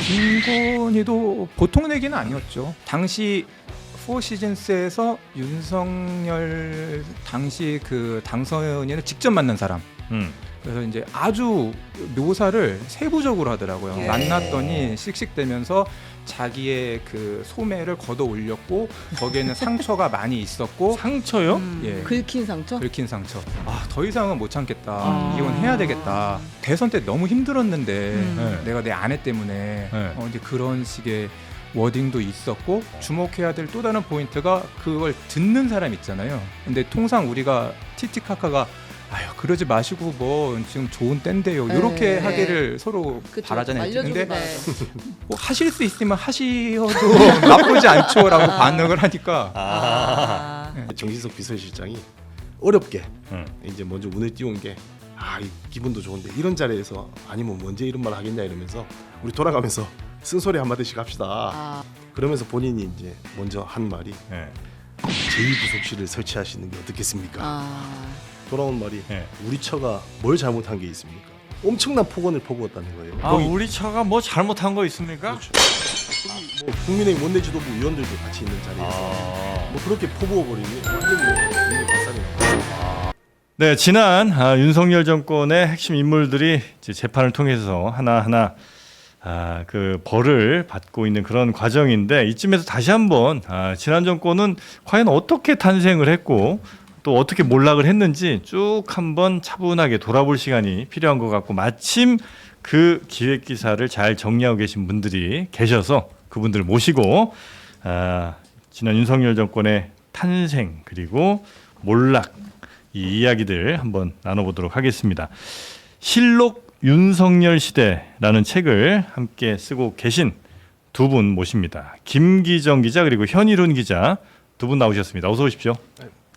김건희도 보통 내기는 아니었죠. 당시 포시즌스에서 윤석열 당시 그 당선인을 직접 만난 사람. 그래서 이제 아주 묘사를 세부적으로 하더라고요. 예. 만났더니 씩씩대면서 자기의 그 소매를 걷어 올렸고 거기에는 상처가 많이 있었고 상처요? 예. 긁힌 상처? 긁힌 상처. 더 이상은 못 참겠다. 이혼해야 되겠다. 대선 때 너무 힘들었는데 네. 내가 내 아내 때문에 네. 이제 그런 식의 워딩도 있었고 주목해야 될 또 다른 포인트가 그걸 듣는 사람 있잖아요. 근데 통상 우리가 티티카카가 아유 그러지 마시고 뭐 지금 좋은 때인데요. 이렇게 네. 하기를 서로 그쵸. 바라잖아요. 알려주고 근데 봐요. 뭐 하실 수 있으면 하셔도 나쁘지 않죠라고 반응을 하니까 정진석 비서실장이 어렵게 응. 이제 먼저 운을 띄운 게 이 기분도 좋은데 이런 자리에서 아니면 언제 이런 말 하겠냐 이러면서 우리 돌아가면서 쓴소리 한마디씩 합시다. 그러면서 본인이 이제 먼저 한 말이 네. 제2부속실을 설치하시는 게 어떻겠습니까? 돌아온 말이 네. 우리 처가 뭘 잘못한 게 있습니까? 엄청난 폭언을 퍼부었다는 거예요. 아 거기 우리 처가 뭐 잘못한 거 있습니까? 뭐 국민의힘 원내지도부 위원들도 같이 있는 자리에서 뭐 그렇게 퍼부어버리니 완전 뭐 발상입니다. 네, 지난 윤석열 정권의 핵심 인물들이 이제 재판을 통해서 하나하나 그 벌을 받고 있는 그런 과정인데 이쯤에서 다시 한번 지난 정권은 과연 어떻게 탄생을 했고 또 어떻게 몰락을 했는지 쭉 한번 차분하게 돌아볼 시간이 필요한 것 같고 마침 그 기획 기사를 잘 정리하고 계신 분들이 계셔서 그분들 모시고 지난 윤석열 정권의 탄생 그리고 몰락 이 이야기들 한번 나눠보도록 하겠습니다. 실록 윤석열 시대라는 책을 함께 쓰고 계신 두 분 모십니다. 김기정 기자 그리고 현일훈 기자 두 분 나오셨습니다. 어서 오십시오.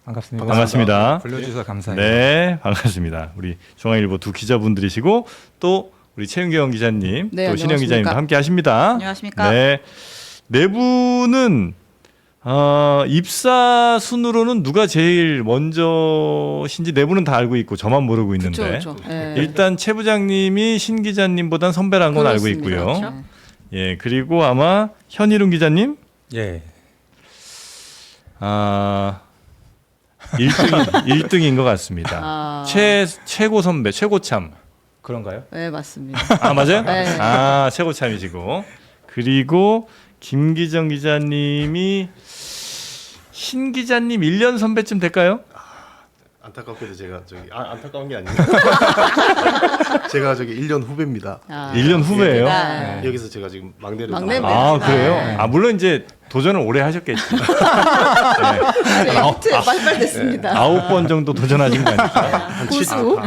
반갑습니다. 반갑습니다. 불러주셔서 감사해요. 네, 반갑습니다. 우리 중앙일보 두 기자분들이시고 또 우리 최윤경 기자님, 네, 또 신영 안녕하십니까. 기자님도 함께 하십니다. 안녕하십니까. 네 분은 입사 순으로는 누가 제일 먼저신지 네 분은 다 알고 있고 저만 모르고 있는데 그쵸. 네. 일단 최 부장님이 신 기자님보단 선배라는 건 알고 그렇습니다. 있고요. 그렇죠. 예, 그리고 아마 현일훈 기자님 예. 1등인 것 같습니다. 최고 선배, 최고참 그런가요? 네, 맞습니다. 맞아요? 네. 최고참이시고 그리고 김기정 기자님이 신 기자님 1년 선배쯤 될까요? 안타깝게도 제가 안타까운 게 아니에요. 제가 1년 후배입니다. 1년 후배예요. 네. 여기서 제가 지금 막내를 막내입니다. 그래요? 네. 물론 이제 도전을 오래 하셨겠죠. 히트 빨리빨리 됐습니다. 9번 정도 도전하신 거니까. 한 고수.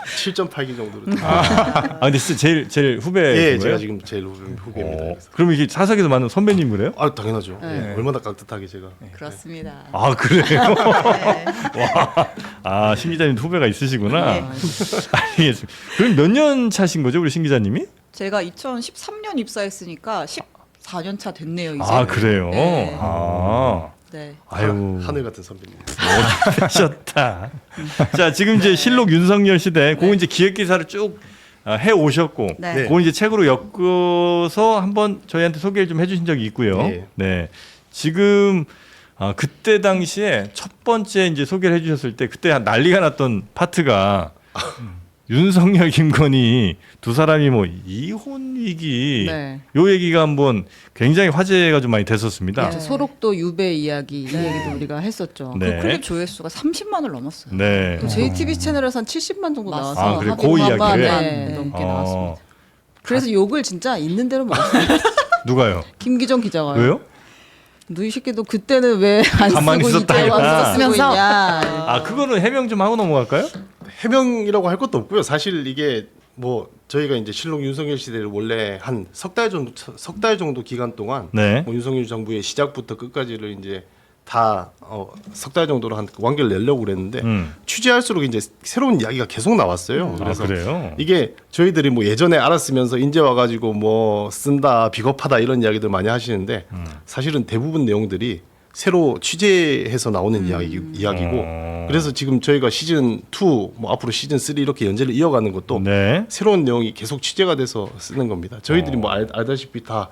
7.8기 정도로. 근데 진짜 제일 후배인 예, 거예요? 제가 지금 제일 후배입니다. 그래서. 그럼 이게 사석에서 만난 선배님 그래요? 당연하죠. 네. 예, 얼마나 깍듯하게 제가. 그렇습니다. 그래요? 네. 신 기자님 후배가 있으시구나. 네. 알겠습니다. 그럼 몇 년 차신 거죠, 우리 신 기자님이? 제가 2013년 입사했으니까 14년 차 됐네요 이제. 그래요? 네. 네. 아유. 하늘 같은 선배님. 오래되셨다. 자, 지금 이제 실록 윤석열 시대, 그거 이제 기획 기사를 쭉 해 오셨고, 네. 그거 이제 책으로 엮어서 한번 저희한테 소개를 좀 해주신 적이 있고요. 네. 네. 지금 그때 당시에 첫 번째 이제 소개를 해주셨을 때 그때 난리가 났던 파트가 윤석열, 김건희 두 사람이 뭐 이혼 위기 네. 요 얘기가 한번 굉장히 화제가 좀 많이 됐었습니다. 네. 소록도 유배 이야기 이 얘기도 우리가 했었죠. 네. 그 클립 조회수가 30만을 넘었어요. 네. 또 JTBC 채널에서 한 70만 정도 맞습니다. 나와서 그래요? 합의가 그 이야기를? 네, 넘게 나왔습니다. 어, 그래서 욕을 진짜 있는 대로 먹었어요. 누가요? 김기정 기자가요. 왜요? 너 이 새끼도 그때는 왜 안 가만히 쓰고 있었다 이제 와서 이거야. 쓰고 있냐. 그거는 해명 좀 하고 넘어갈까요? 해명이라고 할 것도 없고요. 사실 이게 뭐 저희가 이제 실록 윤석열 시대를 원래 한 석 달 정도 기간 동안 네. 뭐 윤석열 정부의 시작부터 끝까지를 이제 다 석 달 정도로 한 완결 내려고 그랬는데 취재할수록 이제 새로운 이야기가 계속 나왔어요. 그래서 그래요? 이게 저희들이 뭐 예전에 알았으면서 이제 와가지고 뭐 쓴다 비겁하다 이런 이야기들 많이 하시는데 사실은 대부분 내용들이 새로 취재해서 나오는 이야기고 그래서 지금 저희가 시즌 2, 뭐 앞으로 시즌 3 이렇게 연재를 이어가는 것도 네. 새로운 내용이 계속 취재가 돼서 쓰는 겁니다. 저희들이 뭐 알다시피 다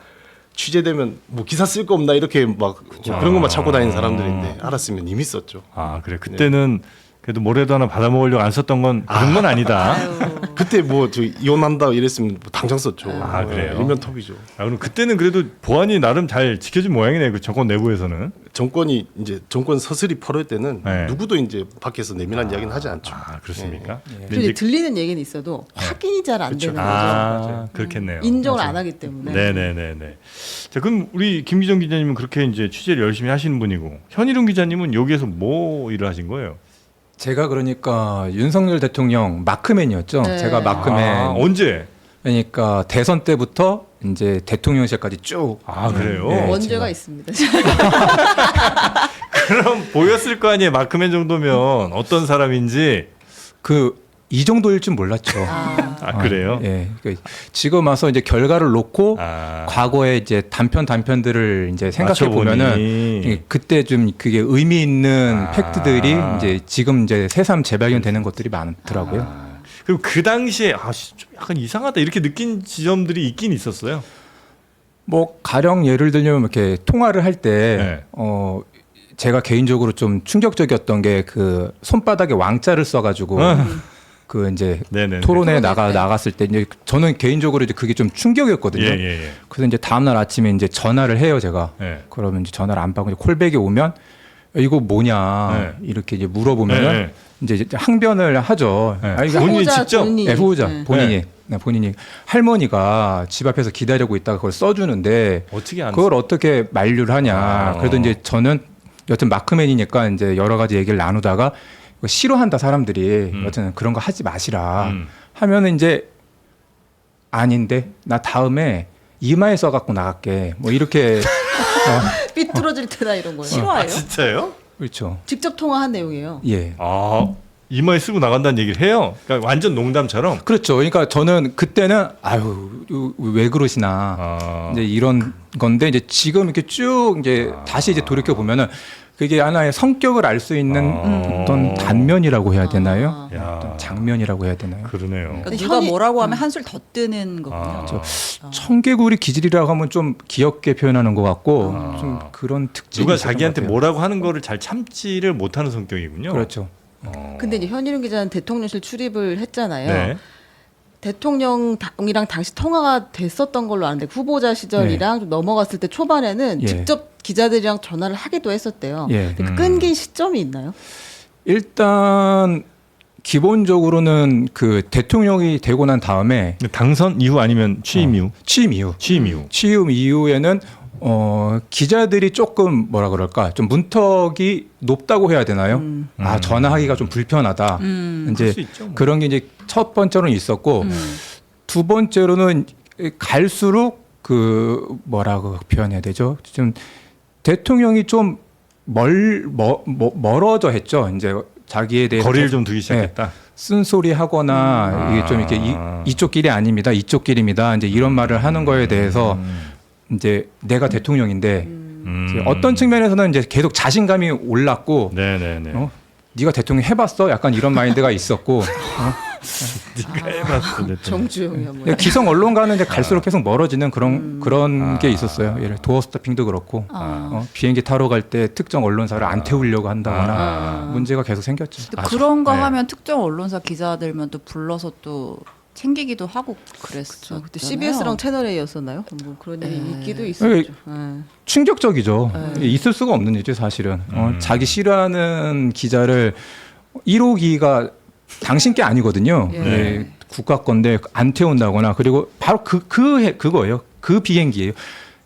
취재되면 뭐 기사 쓸 거 없나 이렇게 막 그런 것만 찾고 다니는 사람들인데 알았으면 이미 썼죠. 아 그래 그때는 그래도 뭐라도 하나 받아 먹으려고 안 썼던 건 그런 건 아니다. 아유. 그때 뭐 저 이혼한다 이랬으면 뭐 당장 썼죠. 아, 그래요? 일면 톱이죠. 아, 그럼 그때는 그래도 보안이 나름 잘 지켜진 모양이네 그 정권 내부에서는. 정권이 이제 정권 서슬이 퍼럴 때는 네. 누구도 이제 밖에서 내밀한 이야기는 하지 않죠. 아 그렇습니까? 근데 그리고 이제- 들리는 얘기는 있어도 확인이 잘 안 되는 거죠. 아 그렇겠네요. 인정을 안 하기 때문에. 네네네네. 자 그럼 우리 김기정 기자님은 그렇게 이제 취재를 열심히 하시는 분이고 현일웅 기자님은 여기에서 뭐 일을 하신 거예요? 제가 그러니까 윤석열 대통령 마크맨이었죠. 네. 제가 마크맨. 아, 언제? 그러니까 대선 때부터 이제 대통령실까지 쭉. 아 그래요? 네. 원죄가 제가- 있습니다. 그럼 보였을 거 아니에요. 마크맨 정도면 어떤 사람인지. 이 정도일 줄 몰랐죠. 아 그래요? 예. 그러니까 지금 와서 이제 결과를 놓고 아, 과거에 이제 단편들을 이제 생각해 맞춰보니. 보면은 그때 좀 그게 의미 있는 아. 팩트들이 이제 지금 이제 새삼 재발견되는 것들이 많더라고요. 그리고 그 당시에 좀 약간 이상하다 이렇게 느낀 지점들이 있긴 있었어요. 뭐 가령 예를 들면 이렇게 통화를 할 때 네. 제가 개인적으로 좀 충격적이었던 게 그 손바닥에 왕자를 써가지고 그 이제 네네. 토론회 토론회 때. 나갔을 때 이제 저는 개인적으로 이제 그게 좀 충격이었거든요. 예예예. 그래서 이제 다음날 아침에 이제 전화를 해요 제가. 예. 그러면 이제 전화를 안 받고 이제 콜백이 오면 이거 뭐냐 이렇게 이제 물어보면은 네. 이제 항변을 하죠. 네. 이거 본인이 후보자 직접? 본인이. 네, 후보자 네. 본인이 본인이 할머니가 집 앞에서 기다리고 있다가 그걸 써주는데 어떻게 안 그걸 어떻게 만류를 하냐. 아. 그래도 이제 저는 여튼 마크맨이니까 이제 여러 가지 얘기를 나누다가 이거 싫어한다 사람들이 여튼 그런 거 하지 마시라 하면은 이제 아닌데 나 다음에 이마에 써갖고 나갈게 뭐 이렇게 삐뚤어질 때나 이런 거예요. 실화예요? 진짜요? 그렇죠. 직접 통화한 내용이에요. 예. 아 이마에 쓰고 나간다는 얘기를 해요. 그러니까 완전 농담처럼. 그렇죠. 그러니까 저는 그때는 아유 왜 그러시나 아. 이제 이런 건데 이제 지금 이렇게 쭉 이제 다시 이제 돌이켜 보면은 그게 하나의 성격을 알 수 있는 어떤 단면이라고 해야 되나요? 야. 어떤 장면이라고 해야 되나요? 그러네요. 그러니까 근데 누가 현이- 뭐라고 하면 한술 더 뜨는 거군요. 아. 청개구리 기질이라고 하면 좀 귀엽게 표현하는 것 같고 좀 그런 특징이 누가 있었던 자기한테 것 같아요. 뭐라고 하는 거를 잘 참지를 못하는 성격이군요. 그렇죠. 근데 이제 현일웅 기자는 대통령실 출입을 했잖아요. 네. 대통령이랑 당시 통화가 됐었던 걸로 아는데 후보자 시절이랑 좀 넘어갔을 때 초반에는 예. 직접 기자들이랑 전화를 하기도 했었대요. 예. 근데 그 끊긴 시점이 있나요? 일단 기본적으로는 그 대통령이 되고 난 다음에 당선 이후 아니면 취임 이후? 취임 이후 취임 이후에는 기자들이 조금 뭐라 그럴까 좀 문턱이 높다고 해야 되나요? 아 전화하기가 좀 불편하다. 그럴 이제 수 있죠, 뭐. 그런 게 이제 첫 번째로는 있었고 두 번째로는 갈수록 그 뭐라고 표현해야 되죠? 좀 대통령이 좀 멀어져 했죠. 이제 자기에 대해서 거리를 좀 두기 시작했다. 쓴소리 하거나 이게 좀 이렇게 이쪽 길이 아닙니다. 이쪽 길입니다. 이제 이런 말을 하는 거에 대해서 이제 내가 대통령인데 이제 어떤 측면에서는 이제 계속 자신감이 올랐고 네네네. 네가 대통령 해봤어? 약간 이런 마인드가 있었고 네가 해봤어. 대통령. 정주영이 뭐. 기성 언론과는 이제 갈수록 계속 멀어지는 그런 게 있었어요. 예를 도어스타핑도 그렇고 비행기 타러 갈 때 특정 언론사를 안 태우려고 한다거나 문제가 계속 생겼죠. 근데 그런 거 네. 하면 특정 언론사 기자들만 또 불러서 또 챙기기도 하고 그랬어. 그때 CBS랑 채널 A였었나요? 뭐 그런 일이 네. 있기도 있었죠. 충격적이죠. 있을 수가 없는 일이죠, 사실은. 자기 싫어하는 기자를 1호기가 당신 게 아니거든요. 예. 예, 국가 건데 안 태운다거나 그리고 바로 그거예요. 그 비행기예요.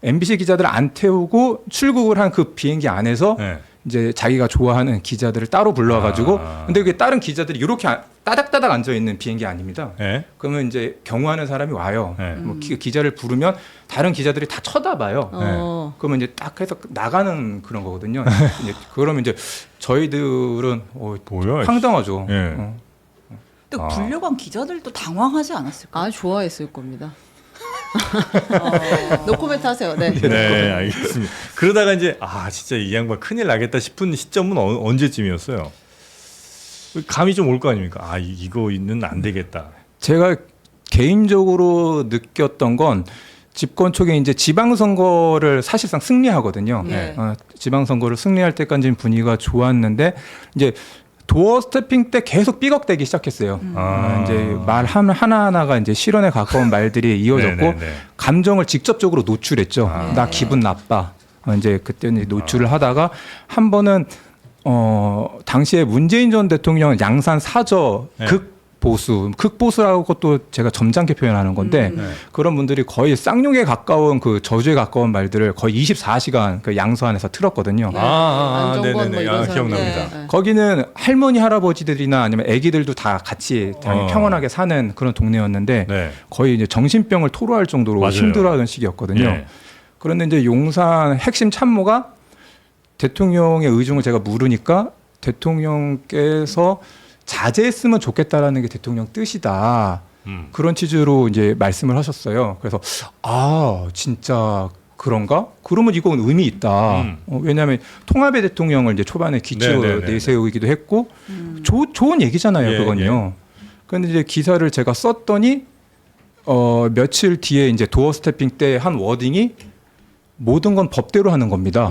MBC 기자들을 안 태우고 출국을 한 그 비행기 안에서 네. 이제 자기가 좋아하는 기자들을 따로 불러와가지고 근데 그게 다른 기자들이 이렇게 따닥따닥 앉아 있는 비행기 아닙니다. 네. 그러면 이제 경호하는 사람이 와요. 네. 뭐 기자를 부르면 다른 기자들이 다 쳐다봐요. 어. 그러면 이제 딱 해서 나가는 그런 거거든요. 이제 그러면 이제 저희들은 뭐야? 황당하죠. 예. 근데 불려간 기자들도 당황하지 않았을까? 아 좋아했을 겁니다. 노코멘트 하세요. 네. 네, 알겠습니다. 그러다가 이제 진짜 이 양반 큰일 나겠다 싶은 시점은 언제쯤이었어요? 감이 좀 올 거 아닙니까? 이거는 안 되겠다. 제가 개인적으로 느꼈던 건 집권 초기에 이제 지방선거를 사실상 승리하거든요. 네. 지방선거를 승리할 때까지는 분위기가 좋았는데 이제 도어 스태핑 때 계속 삐걱대기 시작했어요. 이제 말 하나하나가 이제 실언에 가까운 말들이 이어졌고 네네네. 감정을 직접적으로 노출했죠. 나 기분 나빠. 이제 그때는 노출을 하다가 한 번은 당시에 문재인 전 대통령 양산 사저 네. 극보수라고 또 제가 점잖게 표현하는 건데 네. 그런 분들이 거의 쌍욕에 가까운 그 저주에 가까운 말들을 거의 24시간 그 양서 안에서 틀었거든요. 안정권 뭐 이런 사람. 기억납니다. 네. 거기는 할머니 할아버지들이나 아니면 아기들도 다 같이 평온하게 사는 그런 동네였는데 네. 거의 이제 정신병을 토로할 정도로 맞아요. 힘들어하던 시기였거든요. 예. 그런데 이제 용산 핵심 참모가 대통령의 의중을 제가 물으니까 대통령께서 자제했으면 좋겠다라는 게 대통령 뜻이다. 그런 취지로 이제 말씀을 하셨어요. 그래서 진짜 그런가? 그러면 이건 의미 있다. 왜냐하면 통합의 대통령을 이제 초반에 기치로 네네네. 내세우기도 했고 좋은 얘기잖아요. 예, 그건요. 그런데 이제 기사를 제가 썼더니 며칠 뒤에 이제 도어 스태핑 때 한 워딩이 모든 건 법대로 하는 겁니다.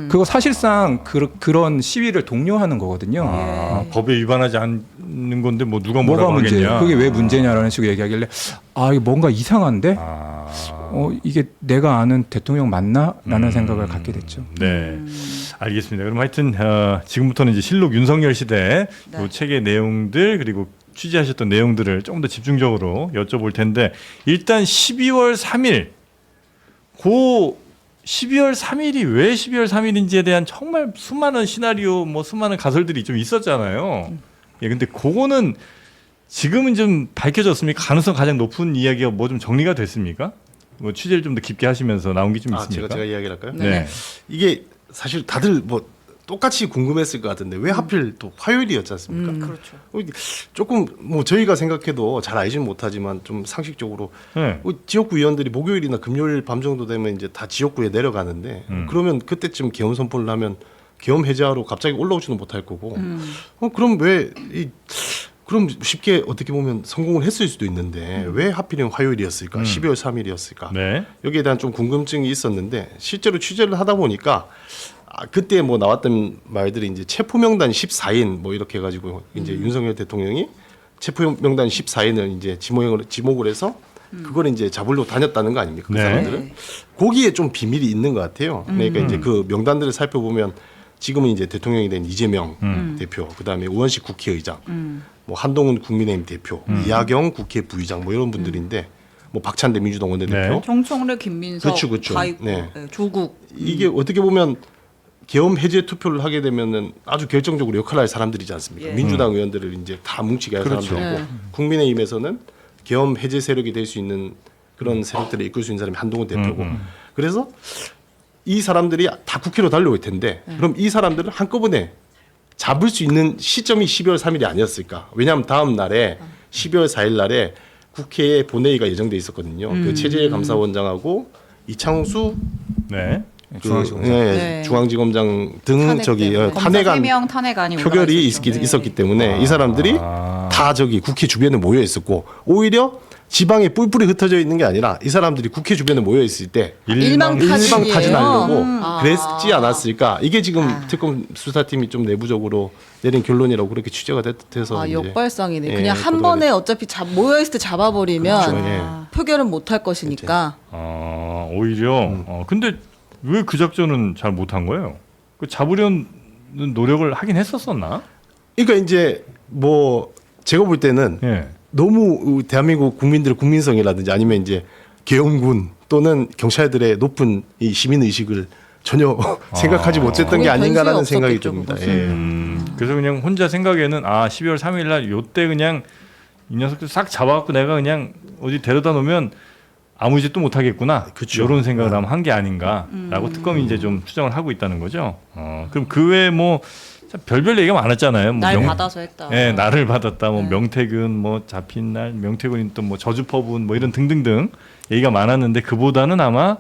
그거 사실상 그런 시위를 독려하는 거거든요. 법에 위반하지 않는 건데 뭐 누가 뭐가 뭐라고 문제예요? 하겠냐? 그게 왜 문제냐라는 식으로 얘기하길래 이거 뭔가 이상한데 이게 내가 아는 대통령 맞나라는 생각을 갖게 됐죠. 네, 알겠습니다. 그럼 하여튼 지금부터는 이제 실록 윤석열 시대 네. 이 책의 내용들 그리고 취재하셨던 내용들을 조금 더 집중적으로 여쭤볼 텐데 일단 12월 3일 12월 3일이 왜 12월 3일인지에 대한 정말 수많은 시나리오, 수많은 가설들이 좀 있었잖아요. 예, 근데 그거는 지금은 좀 밝혀졌습니까? 가능성 가장 높은 이야기가 뭐 좀 정리가 됐습니까? 뭐 취재를 좀 더 깊게 하시면서 나온 게 좀 있습니까? 제가 이야기를 할까요? 네. 이게 사실 다들 뭐 똑같이 궁금했을 것 같은데 왜 하필 또 화요일이었지 않습니까? 그렇죠. 조금 뭐 저희가 생각해도 잘 알지는 못하지만 좀 상식적으로 네. 지역구 의원들이 목요일이나 금요일 밤 정도 되면 이제 다 지역구에 내려가는데 그러면 그때쯤 계엄 선포를 하면 계엄 해제하러 갑자기 올라오지는 못할 거고 그럼 그럼 쉽게 어떻게 보면 성공을 했을 수도 있는데 왜 하필이면 화요일이었을까? 12월 3일이었을까? 네. 여기에 대한 좀 궁금증이 있었는데 실제로 취재를 하다 보니까 그때 뭐 나왔던 말들이 이제 체포 명단 14인 뭐 이렇게 해가지고 이제 윤석열 대통령이 체포 명단 14인을 이제 지목을 해서 그걸 이제 잡으려고 다녔다는 거 아닙니까? 그 네. 사람들은 거기에 좀 비밀이 있는 것 같아요. 그러니까 이제 그 명단들을 살펴보면 지금은 이제 대통령이 된 이재명 대표, 그다음에 우원식 국회의장, 뭐 한동훈 국민의힘 대표, 이하경 국회 부의장 뭐 이런 분들인데 뭐 박찬대 민주당 원내대표 네. 정청래, 김민석 그렇죠. 다 있고 네. 조국 이게 어떻게 보면 계엄 해제 투표를 하게 되면은 아주 결정적으로 역할을 할 사람들이지 않습니까? 예. 민주당 의원들을 이제 다 뭉치게 할 그렇죠. 사람들이고 네. 국민의힘에서는 계엄 해제 세력이 될 수 있는 그런 세력들을 이끌 수 있는 사람이 한동훈 대표고 그래서 이 사람들이 다 국회로 달려올 텐데 그럼 이 사람들을 한꺼번에 잡을 수 있는 시점이 12월 3일이 아니었을까? 왜냐하면 다음 날에 12월 4일 날에 국회에 본회의가 예정돼 있었거든요. 그 최재해 감사원장하고 이창수 네. 중앙지검장. 네. 중앙지검장 등 탄핵 저기 때문에. 검사 탄핵안 3명 탄핵안이 표결이 올라가 있었죠. 네. 있었기 때문에 이 사람들이 다 저기 국회 주변에 모여 있었고 오히려 지방에 뿔뿔이 흩어져 있는 게 아니라 이 사람들이 국회 주변에 모여 있을 때 일방타진하려고 그랬지 않았을까? 이게 지금 특검 수사팀이 좀 내부적으로 내린 결론이라고 그렇게 취재가 돼서 이제 역발상이네. 예, 그냥 한 보도가 번에 어차피 모여 있을 때 잡아버리면 그렇죠, 예. 표결은 못 할 것이니까. 오히려 근데 왜 그 작전은 잘 못한 거예요? 그 잡으려는 노력을 하긴 했었었나? 그러니까 이제 뭐 제가 볼 때는 예. 너무 대한민국 국민들의 국민성이라든지 아니면 이제 계엄군 또는 경찰들의 높은 이 시민 의식을 전혀 생각하지 못했던 게 거기에 아닌가라는 관심이 생각이 없었겠죠, 듭니다. 그것은. 예. 그래서 그냥 혼자 생각에는 12월 3일 날 요때 그냥 이 녀석들 싹 잡아갖고 내가 그냥 어디 데려다 놓으면 아무 짓도 못 하겠구나. 그쵸. 이런 생각을 하면 한 게 아닌가라고 특검이 이제 좀 추정을 하고 있다는 거죠. 그럼 그 외에 뭐 별별 얘기가 많았잖아요. 뭐 날 받아서 했다. 네, 날을 받았다. 뭐 네. 명태균, 뭐 잡힌 날, 명태균이 또 뭐 저주퍼분, 뭐 이런 등등등 얘기가 많았는데 그보다는 아마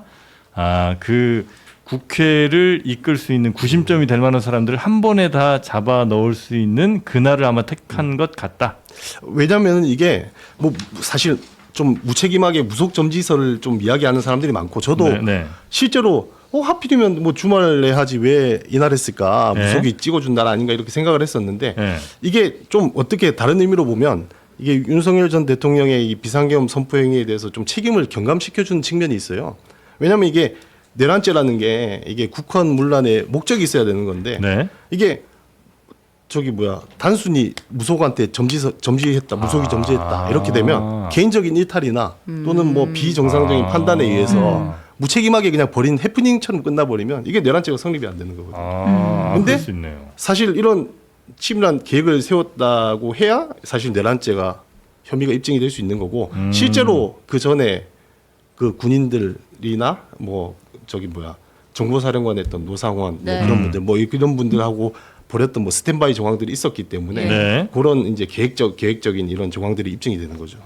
그 국회를 이끌 수 있는 구심점이 될 만한 사람들을 한 번에 다 잡아 넣을 수 있는 그날을 아마 택한 것 같다. 왜냐하면 이게 뭐 사실 좀 무책임하게 무속 점지서를 좀 이야기하는 사람들이 많고 저도 네, 네. 실제로 하필이면 뭐 주말에 하지 왜 이날 했을까 네. 무속이 찍어준 날 아닌가 이렇게 생각을 했었는데 네. 이게 좀 어떻게 다른 의미로 보면 이게 윤석열 전 대통령의 이 비상계엄 선포 행위에 대해서 좀 책임을 경감시켜주는 측면이 있어요. 왜냐하면 이게 내란죄라는 게 이게 국헌 문란에 목적이 있어야 되는 건데 네. 이게 단순히 무속한테 점지했다 무속이 점지했다 이렇게 되면 개인적인 일탈이나 또는 뭐 비정상적인 판단에 의해서 무책임하게 그냥 버린 해프닝처럼 끝나버리면 이게 내란죄가 성립이 안 되는 거거든요. 근데 그럴 수 있네요. 사실 이런 치밀한 계획을 세웠다고 해야 사실 내란죄가 혐의가 입증이 될 수 있는 거고 실제로 그 전에 그 군인들이나 정보사령관 했던 노상원 네. 그런 분들 이런 분들하고 벌였던 스탠바이 정황들이 있었기 때문에 네. 그런 이제 계획적인 이런 정황들이 입증이 되는 거죠.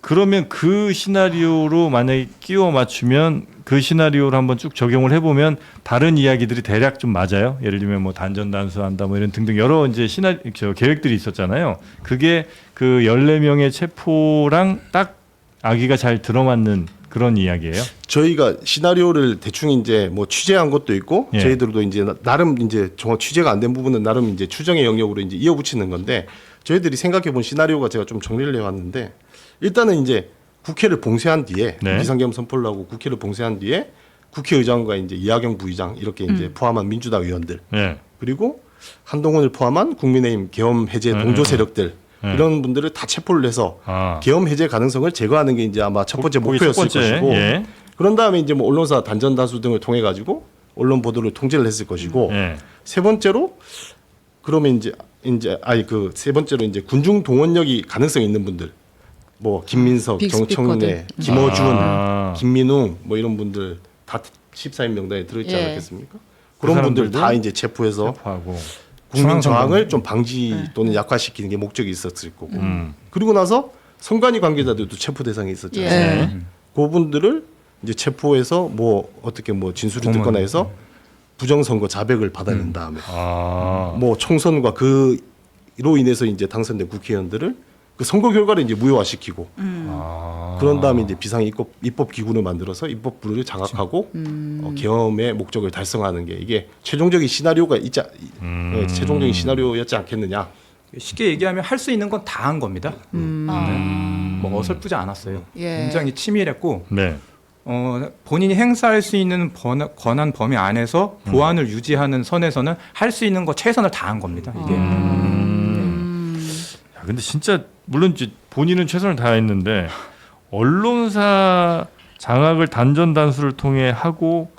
그러면 그 시나리오로 만약에 끼워 맞추면 그 시나리오를 한번 쭉 적용을 해보면 다른 이야기들이 대략 좀 맞아요. 예를 들면 뭐 단전 단수한다 뭐 이런 등등 여러 이제 계획들이 있었잖아요. 그게 그 14명의 체포랑 딱 아기가 잘 들어맞는 그런 이야기예요. 저희가 시나리오를 대충 이제 뭐 취재한 것도 있고 예. 저희들도 이제 나름 이제 정확 취재가 안 된 부분은 나름 이제 추정의 영역으로 이제 이어붙이는 건데 저희들이 생각해 본 시나리오가 제가 좀 정리를 해왔는데 일단은 이제 국회를 봉쇄한 뒤에 네. 비상계엄 선포를 하고 국회를 봉쇄한 뒤에 국회의장과 이제 이하경 부의장 이렇게 이제 포함한 민주당 의원들 네. 그리고 한동훈을 포함한 국민의힘 계엄 해제 동조 세력들 이런 분들을 다 체포를 해서 계엄 해제 가능성을 제거하는 게 이제 아마 첫 번째 목표였을 것이고 예. 그런 다음에 이제 뭐 언론사 단전 다수 등을 통해 가지고 언론 보도를 통제를 했을 것이고 예. 세 번째로 그러면 세 번째로 이제 군중 동원력이 가능성 있는 분들 뭐 김민석, 정청래, 김어준, 김민웅 뭐 이런 분들 다 14인 명단에 들어있지 예. 않았겠습니까? 그런 분들 다 이제 체포해서 체포하고 국민 저항을 좀 방지 또는 약화시키는 게 목적이 있었을 거고 그리고 나서 선관위 관계자들도 체포 대상이 있었잖아요. 예. 그분들을 이제 체포해서 뭐 어떻게 뭐 진술을 듣거나 해서 부정선거 자백을 받아낸 다음에 뭐 총선과 그로 인해서 이제 당선된 국회의원들을 그 선거 결과를 이제 무효화시키고 그런 다음에 이제 비상 입법 기구를 만들어서 입법 부를 장악하고 계엄의 목적을 달성하는 게 이게 최종적인 시나리오가 최종적인 시나리오였지 않겠느냐. 쉽게 얘기하면 할 수 있는 건 다 한 겁니다. 뭐 어설프지 않았어요. 예. 굉장히 치밀했고 네. 본인이 행사할 수 있는 권한 범위 안에서 보안을 유지하는 선에서는 할 수 있는 거 최선을 다한 겁니다. 이게 야, 근데 진짜 물론 이제 본인은 최선을 다했는데 언론사 장악을 단전 단수를 통해 하고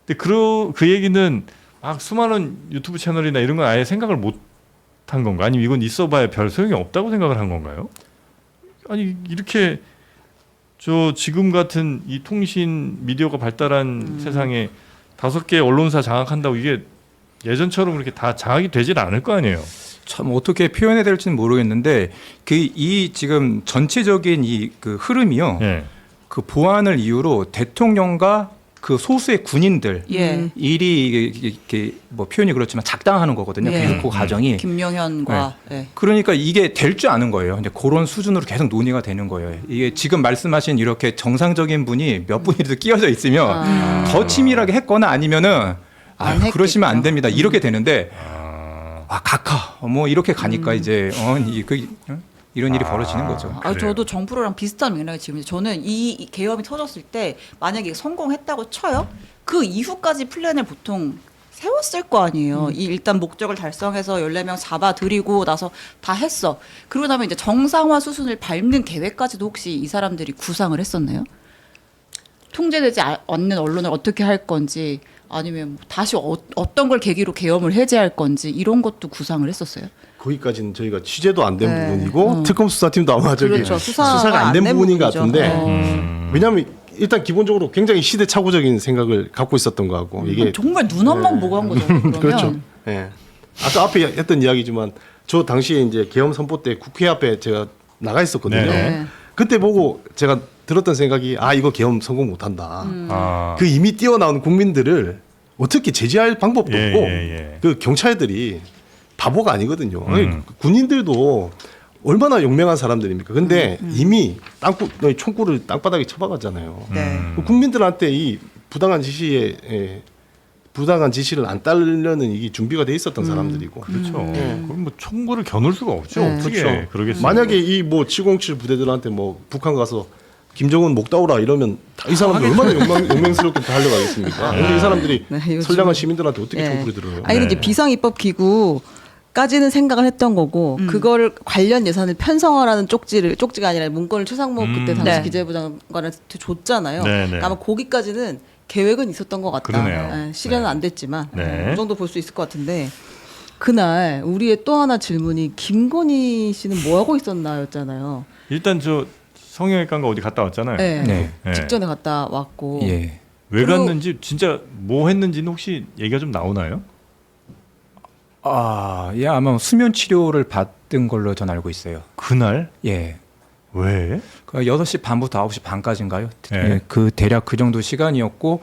근데 그 얘기는 막 수많은 유튜브 채널이나 이런 건 아예 생각을 못 한 건가? 아니면 이건 있어봐야 별 소용이 없다고 생각을 한 건가요? 아니 이렇게 지금 같은 이 통신 미디어가 발달한 세상에 5개 언론사 장악한다고 이게 예전처럼 그렇게 다 장악이 되질 않을 거 아니에요. 참 어떻게 표현해야 될지는 모르겠는데 이 지금 전체적인 그 흐름이요. 예. 그 보안을 이유로 대통령과 그 소수의 군인들 예. 일이 이렇게 뭐 표현이 그렇지만 작당하는 거거든요. 예. 그 과정이. 김용현과 예. 그러니까 이게 될 줄 아는 거예요. 이제 그런 수준으로 계속 논의가 되는 거예요. 이게 지금 말씀하신 이렇게 정상적인 분이 몇 분이라도 끼어져 있으면 더 치밀하게 했거나 아니면은 그러시면 안 됩니다. 이렇게 되는데 각하 뭐 이렇게 가니까 이제 이런 일이 벌어지는 거죠. 저도 정프로랑 비슷한 맥락이 지금 저는 이 계엄이 터졌을 때 만약에 성공했다고 쳐요. 그 이후까지 플랜을 보통 세웠을 거 아니에요. 일단 목적을 달성해서 14명 잡아들이고 나서 다 했어. 그러고 나면 이제 정상화 수순을 밟는 계획까지도 혹시 이 사람들이 구상을 했었나요? 통제되지 않는 언론을 어떻게 할 건지 아니면 뭐 다시 어떤 걸 계기로 계엄을 해제할 건지 이런 것도 구상을 했었어요. 거기까지는 저희가 취재도 안 된 네. 부분이고 특검 수사팀도 아마 그렇죠. 수사가 안 된 부분인 것 부분이죠. 같은데 왜냐하면 일단 기본적으로 굉장히 시대착오적인 생각을 갖고 있었던 거 같고 이게 정말 눈 앞만 보고 한 거죠. 그러면. 그렇죠. 예. 아까 앞에 했던 이야기지만 저 당시에 이제 계엄 선포 때 국회 앞에 제가 나가 있었거든요. 네. 그때 보고 제가 들었던 생각이 이거 계엄 성공 못한다. 아. 그 이미 뛰어나온 국민들을 어떻게 제지할 방법도 예, 없고 예. 그 경찰들이 바보가 아니거든요. 아니, 군인들도 얼마나 용맹한 사람들입니까? 근데 이미 총구를 땅바닥에 쳐박았잖아요. 네. 그 국민들한테 이 부당한 지시를 안 따르려는 이게 준비가 돼 있었던 사람들이고. 그렇죠. 그럼 뭐 총구를 겨눌 수가 없죠. 네. 어떻게 그렇죠. 그러겠습니까? 만약에 이 뭐 707 부대들한테 뭐 북한 가서 김정은 목 따오라 이러면 이 사람들 얼마나 용맹스럽게 달려가겠습니까? 근데 이 사람들이 네, 요즘- 선량한 시민들한테 어떻게 네. 총구를 들어요? 아니 근데 네. 이제 비상입법 기구까지는 생각을 했던 거고 그걸 관련 예산을 편성하라는 쪽지가 아니라 문건을 최상목 그때 당시 네. 기재부 장관한테 줬잖아요. 네, 네. 그러니까 아마 거기까지는 계획은 있었던 것 같다. 그러네요. 예, 실현은 네. 안 됐지만 네. 그 정도 볼 수 있을 것 같은데 그날 우리의 또 하나 질문이 김건희 씨는 뭐 하고 있었나였잖아요. 일단 저 성형외과인가 어디 갔다 왔잖아요. 네. 네. 예. 직전에 갔다 왔고 예. 왜 그리고- 갔는지 진짜 뭐 했는지는 혹시 얘기가 좀 나오나요? 예, 아마 수면 치료를 받은 걸로 전 알고 있어요. 그날 예. 왜? 그 6시 반부터 9시 반까지인가요? 네. 예, 그 대략 그 정도 시간이었고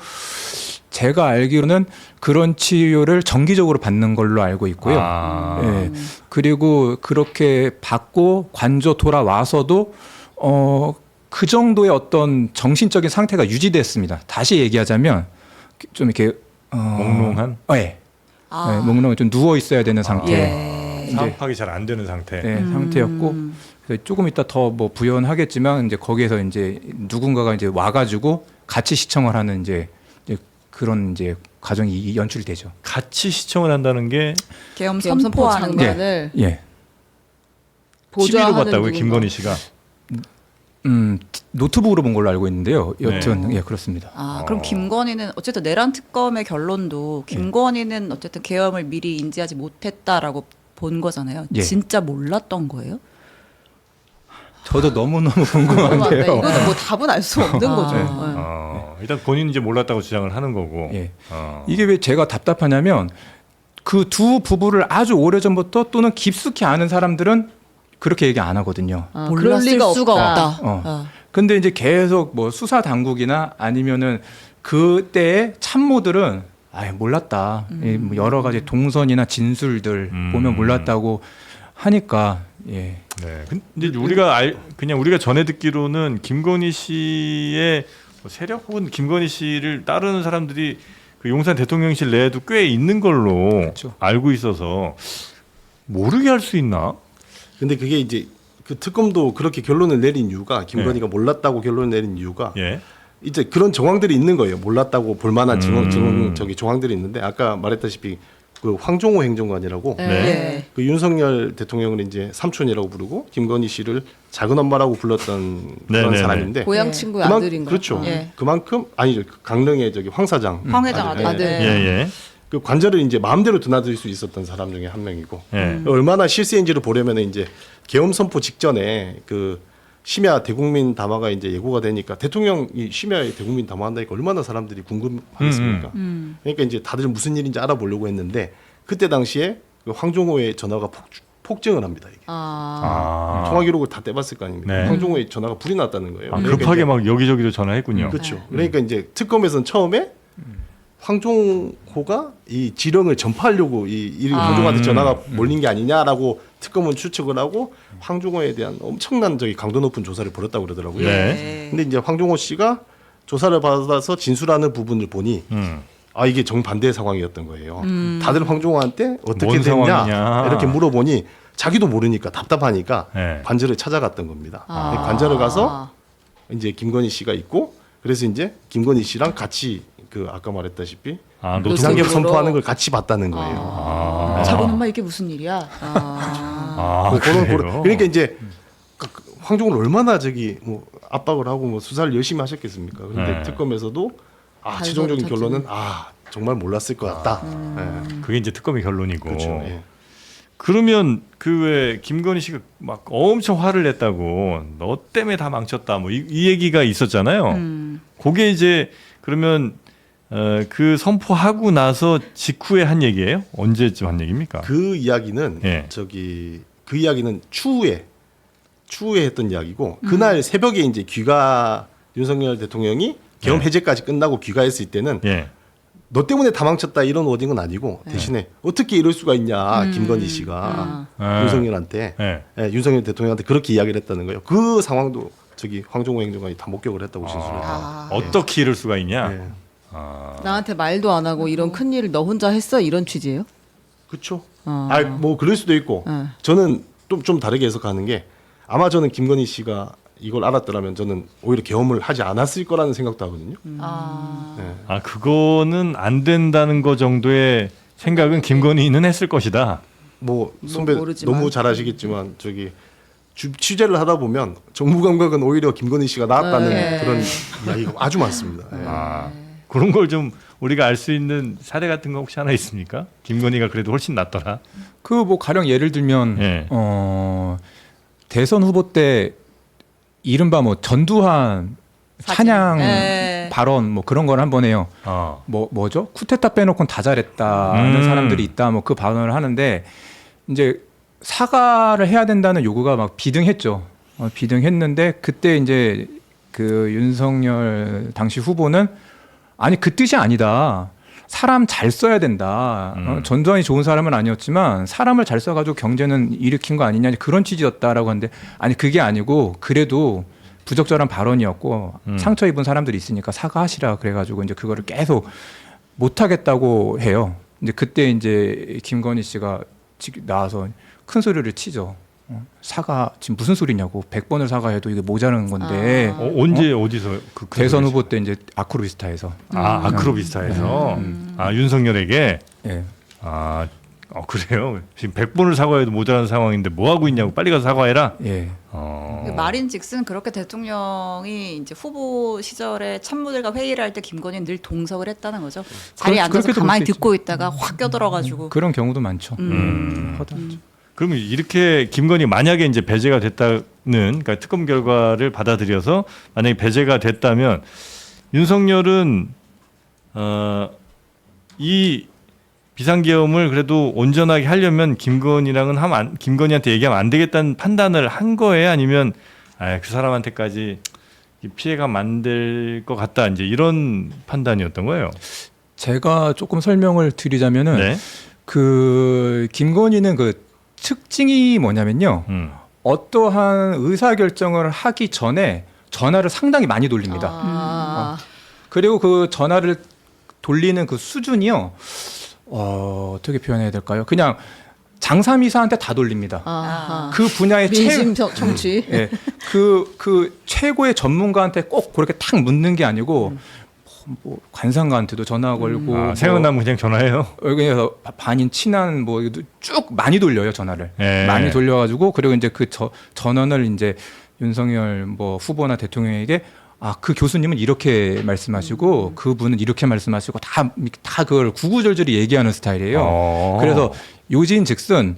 제가 알기로는 그런 치료를 정기적으로 받는 걸로 알고 있고요. 아. 예. 그리고 그렇게 받고 관저 돌아와서도 그 정도의 어떤 정신적인 상태가 유지됐습니다. 다시 얘기하자면 좀 이렇게 몽롱한 예. 네, 몽롱 좀 누워 있어야 되는 상태. 예. 이제- 사업하기 잘 안 되는 상태. 네, 상태였고 그래서 조금 이따 더 뭐 부연하겠지만 이제 거기에서 이제 누군가가 이제 와가지고 같이 시청을 하는 이제 그런 이제 과정이 연출되죠. 같이 시청을 한다는 게 계엄 계엄 선포 선포하는 게 장면을 예. 보좌하는 TV로 봤다고요, 누군가. 김건희 씨가. 노트북으로 본 걸로 알고 있는데요. 여튼 네. 예 그렇습니다. 그럼 김건희는 어쨌든 내란 특검의 결론도 김건희는 어쨌든 계엄을 미리 인지하지 못했다라고 본 거잖아요. 예. 진짜 몰랐던 거예요? 저도 너무 너무 궁금한데 궁금한데요. 이거는 뭐 답은 알 수 없는 거죠. 네. 예. 일단 본인은 이제 몰랐다고 주장을 하는 거고. 예. 어. 이게 왜 제가 답답하냐면 그 두 부부를 아주 오래 전부터 또는 깊숙이 아는 사람들은 그렇게 얘기 안 하거든요. 그럴 몰랐을 리가 수가 없다. 없다. 근데 이제 계속 뭐 수사 당국이나 아니면은 그때의 참모들은 몰랐다. 뭐 여러 가지 동선이나 진술들 보면 몰랐다고 하니까 예. 네. 근데 그냥 우리가 전해 듣기로는 김건희 씨의 뭐 세력 혹은 김건희 씨를 따르는 사람들이 그 용산 대통령실 내에도 꽤 있는 걸로 그렇죠. 알고 있어서 모르게 할 수 있나? 근데 그게 이제 그 특검도 그렇게 결론을 내린 이유가 김건희가 몰랐다고 결론을 내린 이유가 예. 이제 그런 정황들이 있는 거예요. 몰랐다고 볼만한 정황들이 있는데 아까 말했다시피 그 황종호 행정관이라고 네. 예. 그 윤석열 대통령을 이제 삼촌이라고 부르고 김건희 씨를 작은 엄마라고 불렀던 그런 네네네. 사람인데 고향 예. 친구의 아들인가? 그렇죠. 예. 그만큼 아니죠. 강릉의 황 사장 황 회장 아들. 아들. 예, 예. 그 관절을 이제 마음대로 드나들 수 있었던 사람 중에 한 명이고 예. 얼마나 실세인지를 보려면 이제 계엄 선포 직전에 그 심야 대국민 담화가 이제 예고가 되니까 대통령이 심야에 대국민 담화한다니까 얼마나 사람들이 궁금하겠습니까? 그러니까 이제 다들 무슨 일인지 알아보려고 했는데 그때 당시에 그 황종호의 전화가 폭증을 합니다. 이게. 아. 통화 기록을 다 떼봤을 거 아닙니까? 네. 황종호의 전화가 불이 났다는 거예요. 아, 그러니까 급하게 이제- 막 여기저기로 전화했군요. 그렇죠. 그러니까 이제 특검에서는 처음에 황종호가 이 지령을 전파하려고 이 황종호한테 전화가 몰린 게 아니냐라고 특검은 추측을 하고 황종호에 대한 엄청난 강도 높은 조사를 벌였다고 그러더라고요. 네. 근데 이제 황종호 씨가 조사를 받아서 진술하는 부분을 보니 이게 정반대의 상황이었던 거예요. 다들 황종호한테 어떻게 뭔 됐냐 상황이냐. 이렇게 물어보니 자기도 모르니까 답답하니까 네. 관절을 찾아갔던 겁니다. 관절을 가서 이제 김건희 씨가 있고 그래서 이제 김건희 씨랑 같이 그 아까 말했다시피 노트북. 비상계엄 노트북으로. 선포하는 걸 같이 봤다는 거예요. 작은 엄마 이게 무슨 일이야? 그래요? 그러니까 이제 황종을 얼마나 뭐 압박을 하고 뭐 수사를 열심히 하셨겠습니까? 그런데 네. 특검에서도 발견 최종적인 찾지. 결론은 정말 몰랐을 것 같다. 예. 그게 이제 특검의 결론이고. 그렇죠. 예. 그러면 그 왜 김건희 씨가 막 엄청 화를 냈다고 너 때문에 다 망쳤다 뭐 이 얘기가 있었잖아요. 그게 이제 그러면 그 선포하고 나서 직후에 한 얘기예요? 언제쯤 한 얘기입니까? 그 이야기는 예. 그 이야기는 추후에 했던 이야기고 그날 새벽에 이제 윤석열 대통령이 계엄 예. 해제까지 끝나고 귀가했을 때는 예. 너 때문에 다 망쳤다 이런 워딩은 아니고 대신에 어떻게 이럴 수가 있냐 김건희 씨가 윤석열한테 윤석열 대통령한테 그렇게 이야기를 했다는 거예요. 그 상황도 황정호 행정관이 다 목격을 했다고 진술했어요. 어떻게 이럴 수가 있냐? 네. 나한테 말도 안 하고 이런 큰 일을 너 혼자 했어 이런 취지예요? 그렇죠. 어. 뭐 그럴 수도 있고 저는 좀 다르게 해석하는 게 아마 저는 김건희 씨가 이걸 알았더라면 저는 오히려 계엄을 하지 않았을 거라는 생각도 하거든요. 네. 그거는 안 된다는 거 정도의 생각은 김건희는 했을 것이다. 뭐 선배 모르지만. 너무 잘 아시겠지만 취재를 하다 보면 정부 감각은 오히려 김건희 씨가 나았다는 네. 그런 이야기가 아주 많습니다. 네. 그런 걸 좀 우리가 알 수 있는 사례 같은 거 혹시 하나 있습니까? 김건희가 그래도 훨씬 낫더라. 그 뭐 가령 예를 들면 예. 대선 후보 때 이른바 뭐 전두환 찬양 네. 발언 뭐 그런 걸 한번 해요. 뭐죠? 쿠데타 빼놓고는 다 잘했다는 사람들이 있다. 뭐 그 발언을 하는데 이제 사과를 해야 된다는 요구가 막 비등했죠. 비등했는데 그때 이제 그 윤석열 당시 후보는 아니 그 뜻이 아니다. 사람 잘 써야 된다. 전두환이 좋은 사람은 아니었지만 사람을 잘 써가지고 경제는 일으킨 거 아니냐 그런 취지였다라고 하는데 아니 그게 아니고 그래도 부적절한 발언이었고 상처 입은 사람들이 있으니까 사과하시라 그래가지고 이제 그거를 계속 못하겠다고 해요. 이제 그때 이제 김건희 씨가 나와서 큰 소리를 치죠. 사과 지금 무슨 소리냐고 100번을 사과해도 이게 모자라는 건데 언제 어디서 그 대선 후보 때 이제 아크로비스타에서 아크로비스타에서 윤석열에게 예. 그래요. 지금 100번을 사과해도 모자란 상황인데 뭐 하고 있냐고 빨리 가서 사과해라. 예. 말인즉슨 그렇게 대통령이 이제 후보 시절에 참모들과 회의를 할 때 김건희는 늘 동석을 했다는 거죠. 자리에 앉아서 그렇게도 가만히 볼수 듣고 있다가 확 껴들어가지고. 그런 경우도 많죠. 허다하죠. 그러면 이렇게 김건희 만약에 이제 배제가 됐다는 그러니까 특검 결과를 받아들여서 만약에 배제가 됐다면 윤석열은 이 비상계엄을 그래도 온전하게 하려면 김건희한테 얘기하면 안 되겠다는 판단을 한 거예요? 아니면 그 사람한테까지 피해가 만들 것 같다 이제 이런 판단이었던 거예요? 제가 조금 설명을 드리자면은 네. 그 김건희는 그 특징이 뭐냐면요. 어떠한 의사 결정을 하기 전에 전화를 상당히 많이 돌립니다. 그리고 그 전화를 돌리는 그 수준이요. 어떻게 표현해야 될까요? 그냥 장삼이사한테 다 돌립니다. 그 분야의 민심 정치. 예, 그 최고의 전문가한테 꼭 그렇게 탁 묻는 게 아니고 뭐 관상가한테도 전화 걸고 생각나면 그냥 전화해요. 여기서 반인 친한 뭐 쭉 많이 돌려요 전화를. 예. 많이 돌려가지고 그리고 이제 그 전원을 이제 윤석열 뭐 후보나 대통령에게 그 교수님은 이렇게 말씀하시고 그분은 이렇게 말씀하시고 다 그걸 구구절절히 얘기하는 스타일이에요. 그래서 요지인즉슨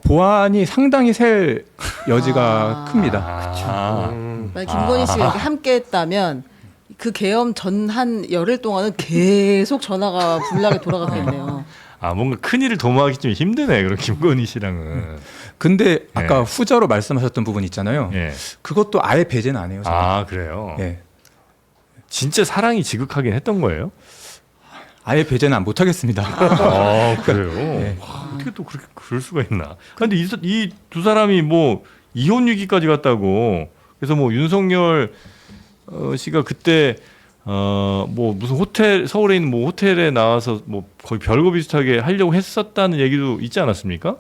보안이 상당히 셀 여지가 큽니다. 만약 김건희 씨가 이렇게 함께했다면 그 계엄 전 한 열흘 동안은 계속 전화가 불나게 돌아갔겠네요. 뭔가 큰 일을 도모하기 좀 힘드네. 그럼 김건희 씨랑은. 근데 아까 후자로 말씀하셨던 부분 있잖아요. 예. 그것도 아예 배제는 안 해요. 저는. 그래요. 예. 진짜 사랑이 지극하긴 했던 거예요? 아예 배제는 못 하겠습니다. 그래요. 네. 어떻게 또 그렇게 그럴 수가 있나? 근데 이 두 사람이 뭐 이혼 위기까지 갔다고. 그래서 뭐 윤석열 씨가 그때 뭐 무슨 호텔 서울에 있는 뭐 호텔에 나와서 뭐 거의 별거 비슷하게 하려고 했었다는 얘기도 있지 않았습니까?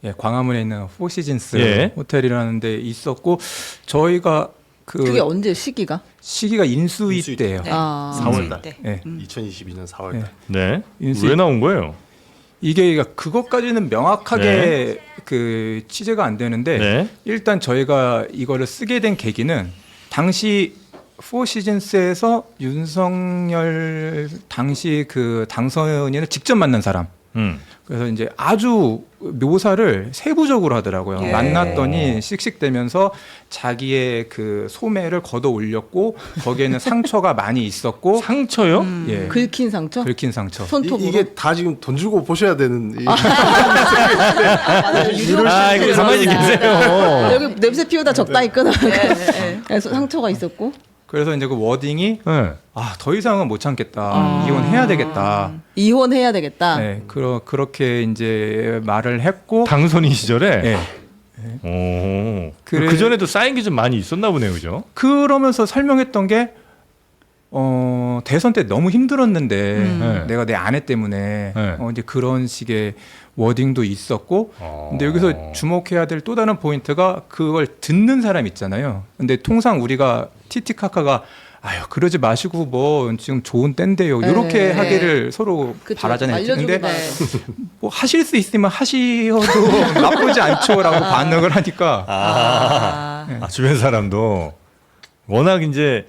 예, 광화문에 있는 포시즌스 호텔이라는 데 있었고 저희가 그게 언제 시기가? 시기가 인수위 때예요. 네. 4월달. 네. 2022년 4월달. 네. 인수위. 왜 나온 거예요? 이게 그것까지는 명확하게 그 취재가 안 되는데 일단 저희가 이거를 쓰게 된 계기는 당시 포시즌스에서 윤석열 당시 그 당선인을 직접 만난 사람. 그래서 이제 아주 묘사를 세부적으로 하더라고요. 예. 만났더니 씩씩대면서 자기의 그 소매를 걷어 올렸고 거기에는 상처가 많이 있었고 상처요? 예. 긁힌 상처? 긁힌 상처. 손톱으로? 이게 다 지금 돈 주고 보셔야 되는 아, 이거 가만히 계세요. 여기 냄새 피우다 적당히 끊어. 네. 그래서 상처가 있었고. 그래서 이제 그 워딩이 네. 더 이상은 못 참겠다. 이혼해야 되겠다. 이혼해야 되겠다. 네, 그렇게 이제 말을 했고 당선인 시절에. 네. 오. 그래- 그 전에도 쌓인 게 좀 많이 있었나 보네요, 그죠? 그러면서 설명했던 게 대선 때 너무 힘들었는데 네. 내가 내 아내 때문에 네. 이제 그런 식의 워딩도 있었고 근데 여기서 주목해야 될 또 다른 포인트가 그걸 듣는 사람 있잖아요. 근데 통상 우리가 티티카카가 아유 그러지 마시고 뭐 지금 좋은 때인데요. 이렇게 네. 하기를 서로 그쵸. 바라잖아요. 알려주고 근데 말아서. 뭐 하실 수 있으면 하시어도 나쁘지 않죠라고 반응을 하니까 주변 사람도 워낙 이제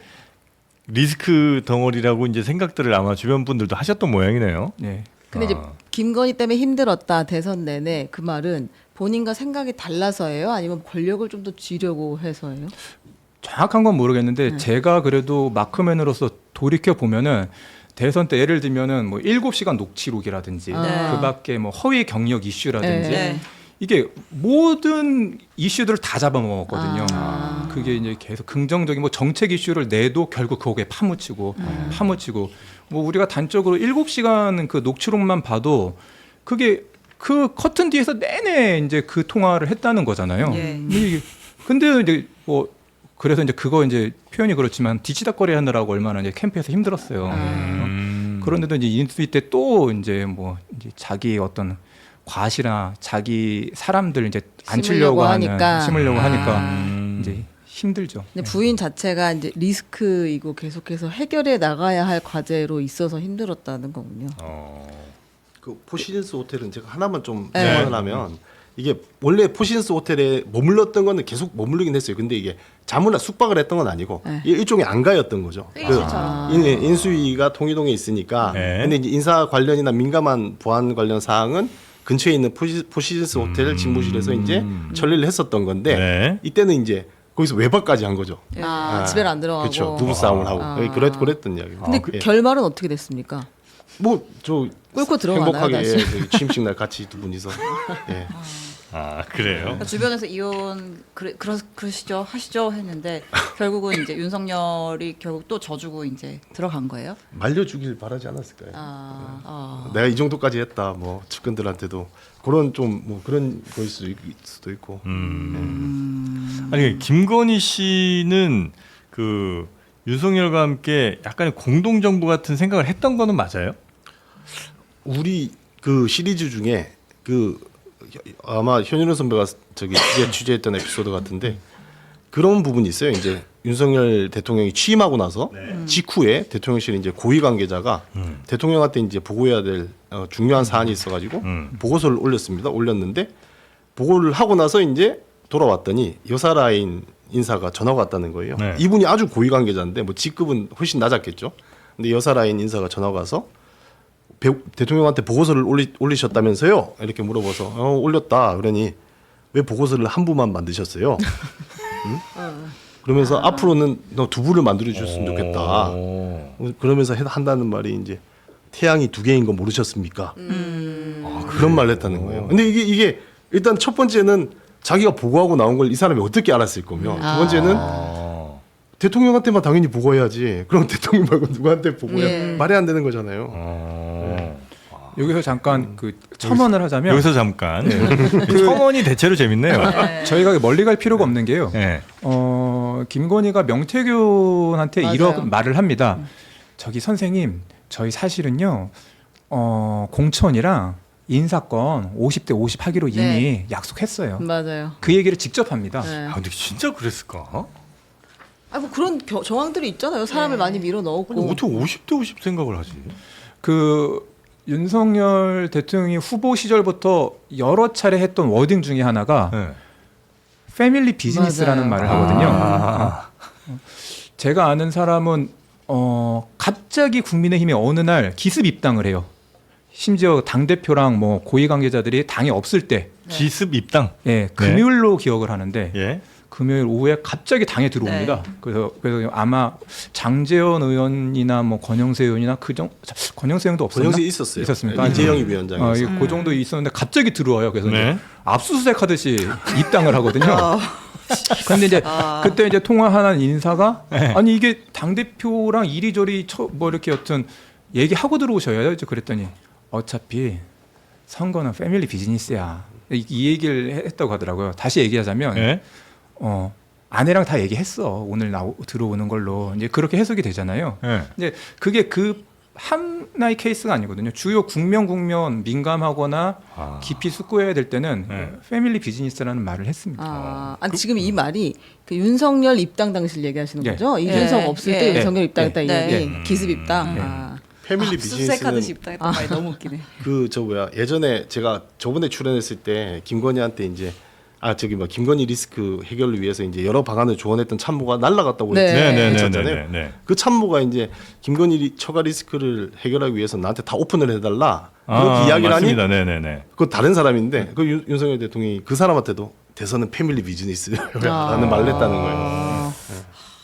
리스크 덩어리라고 이제 생각들을 아마 주변 분들도 하셨던 모양이네요. 네. 근데 이제 김건희 때문에 힘들었다 대선 내내 그 말은 본인과 생각이 달라서예요? 아니면 권력을 좀 더 쥐려고 해서예요? 정확한 건 모르겠는데 제가 그래도 마크맨으로서 돌이켜 보면은 대선 때 예를 들면은 뭐 7시간 녹취록이라든지 네. 그밖에 뭐 허위 경력 이슈라든지 네. 이게 모든 이슈들을 다 잡아먹었거든요. 아. 그게 이제 계속 긍정적인 뭐 정책 이슈를 내도 결국 거기에 파묻히고 뭐 우리가 단적으로 7시간 그 녹취록만 봐도 그게 그 커튼 뒤에서 내내 이제 그 통화를 했다는 거잖아요. 예. 근데 이제 뭐 그래서 이제 그거 이제 표현이 그렇지만 뒤치다거리 하느라고 얼마나 이제 캠프에서 힘들었어요. 그런데도 이제 인수위 때 또 이제 뭐 이제 자기 어떤 과시나 자기 사람들 이제 앉히려고 심으려고 하니까 이제 힘들죠. 근데 부인 자체가 이제 리스크이고 계속해서 해결해 나가야 할 과제로 있어서 힘들었다는 거군요. 그 포시즌스 호텔은 제가 하나만 좀 네. 질문을 하면 이게 원래 포시즌스 호텔에 머물렀던 거는 계속 머무르긴 했어요. 근데 이게 자문이나 숙박을 했던 건 아니고 네. 이게 일종의 안가였던 거죠. 인수위가 통일동에 있으니까. 네. 근데 이제 인사 관련이나 민감한 보안 관련 사항은 근처에 있는 포시즌스 호텔 집무실에서 이제 처리를 했었던 건데 네. 이때는 이제 거기서 외박까지 한 거죠. 집에는 안 들어가고. 그렇죠. 부부 싸움을 하고 그랬던 이야기. 근데 그 결말은 어떻게 됐습니까? 뭐저 꿇고 들어가나요, 행복하게 다시? 취임식 날 같이 두 분이서 예. 그래요? 그러니까 주변에서 이혼 그러시죠 하시죠 했는데 결국은 이제 윤석열이 결국 또 져주고 이제 들어간 거예요. 말려주길 바라지 않았을까요? 아. 내가 이 정도까지 했다. 뭐 측근들한테도 그런 좀 뭐 그런 거일 수도 있고. 아니 김건희 씨는 그 윤석열과 함께 약간의 공동 정부 같은 생각을 했던 거는 맞아요? 우리 그 시리즈 중에 그 아마 현윤호 선배가 저기 취재했던 에피소드 같은데 그런 부분이 있어요. 이제 윤석열 대통령이 취임하고 나서 직후에 대통령실에 이제 고위 관계자가 대통령한테 이제 보고해야 될 중요한 사안이 있어가지고 보고서를 올렸는데 보고를 하고 나서 이제 돌아왔더니 여사 라인 인사가 전화가 왔다는 거예요. 네. 이분이 아주 고위 관계자인데 뭐 직급은 훨씬 낮았겠죠. 근데 여사 라인 인사가 전화가 와서 대통령한테 보고서를 올리셨다면서요? 이렇게 물어봐서 올렸다. 그러니 왜 보고서를 한 부만 만드셨어요? 응? 그러면서 앞으로는 너 두 부를 만들어 주셨으면 좋겠다. 그러면서 한다는 말이 이제 태양이 두 개인 거 모르셨습니까? 그런 말을 했다는 거예요. 근데 이게 일단 첫 번째는 자기가 보고하고 나온 걸 이 사람이 어떻게 알았을 거며 두 번째는 대통령한테만 당연히 보고해야지. 그럼 대통령 말고 누구한테 보고해? 말이 안 되는 거잖아요. 여기서 잠깐 그 첨언을 하자면 여기서 잠깐 첨언이 대체로 재밌네요. 저희가 멀리 갈 필요가 없는 게요. 네. 김건희가 명태균한테 맞아요. 이런 말을 합니다. 저기 선생님, 저희 사실은요, 공천이랑 인사권 50대 50 하기로 이미 네. 약속했어요. 맞아요. 그 얘기를 직접 합니다. 네. 근데 진짜 그랬을까? 뭐 그런 정황들이 있잖아요. 사람을 많이 밀어 넣었고. 어떻게 50대 50 생각을 하지? 그 윤석열 대통령이 후보 시절부터 여러 차례 했던 워딩 중에 하나가 네. 패밀리 비즈니스라는 맞아요. 말을 하거든요. 제가 아는 사람은 갑자기 국민의힘에 어느 날 기습 입당을 해요. 심지어 당 대표랑 뭐 고위 관계자들이 당이 없을 때, 기습 입당. 예, 금요일로 기억을 하는데 예. 금요일 오후에 갑자기 당에 들어옵니다. 그래서 아마 장제원 의원이나 뭐 권영세 의원이나 권영세 의원도 없었나? 권영세 있었어요. 있었습니까? 이재영이 위원장이었어요. 그 정도 있었는데 갑자기 들어와요. 그래서 네. 이제 압수수색하듯이 입당을 하거든요. 그런데 이제 그때 이제 통화하는 인사가 아니 이게 당 대표랑 이리저리 뭐 이렇게 여튼 얘기하고 들어오셔야 이제 그랬더니 어차피 선거는 패밀리 비즈니스야. 이 얘기를 했다고 하더라고요. 다시 얘기하자면 예. 아내랑 다 얘기했어. 오늘 들어오는 걸로 이제 그렇게 해석이 되잖아요. 예. 근데 그게 그 하나의 케이스가 아니거든요. 주요 국면 민감하거나 깊이 숙고해야 될 때는 패밀리 비즈니스라는 말을 했습니다. 아니 지금 이 말이 그 윤석열 입당 당시를 얘기하시는 거죠? 이준석 없을 때 윤석열 입당했다 이 얘기. 기습 입당. 패밀리 압수수색하듯이 비즈니스는 입당했던 말이 너무 웃기네. 예전에 제가 저번에 출연했을 때 김건희한테 이제 김건희 리스크 해결을 위해서 이제 여러 방안을 조언했던 참모가 날라갔다고 했잖아요. 그 참모가 이제 김건희 처가 리스크를 해결하기 위해서 나한테 다 오픈을 해달라 그렇게 이야기를 하니 그 다른 사람인데 그 윤석열 대통령이 그 사람한테도 대선은 패밀리 비즈니스라는 말을 했다는 거예요.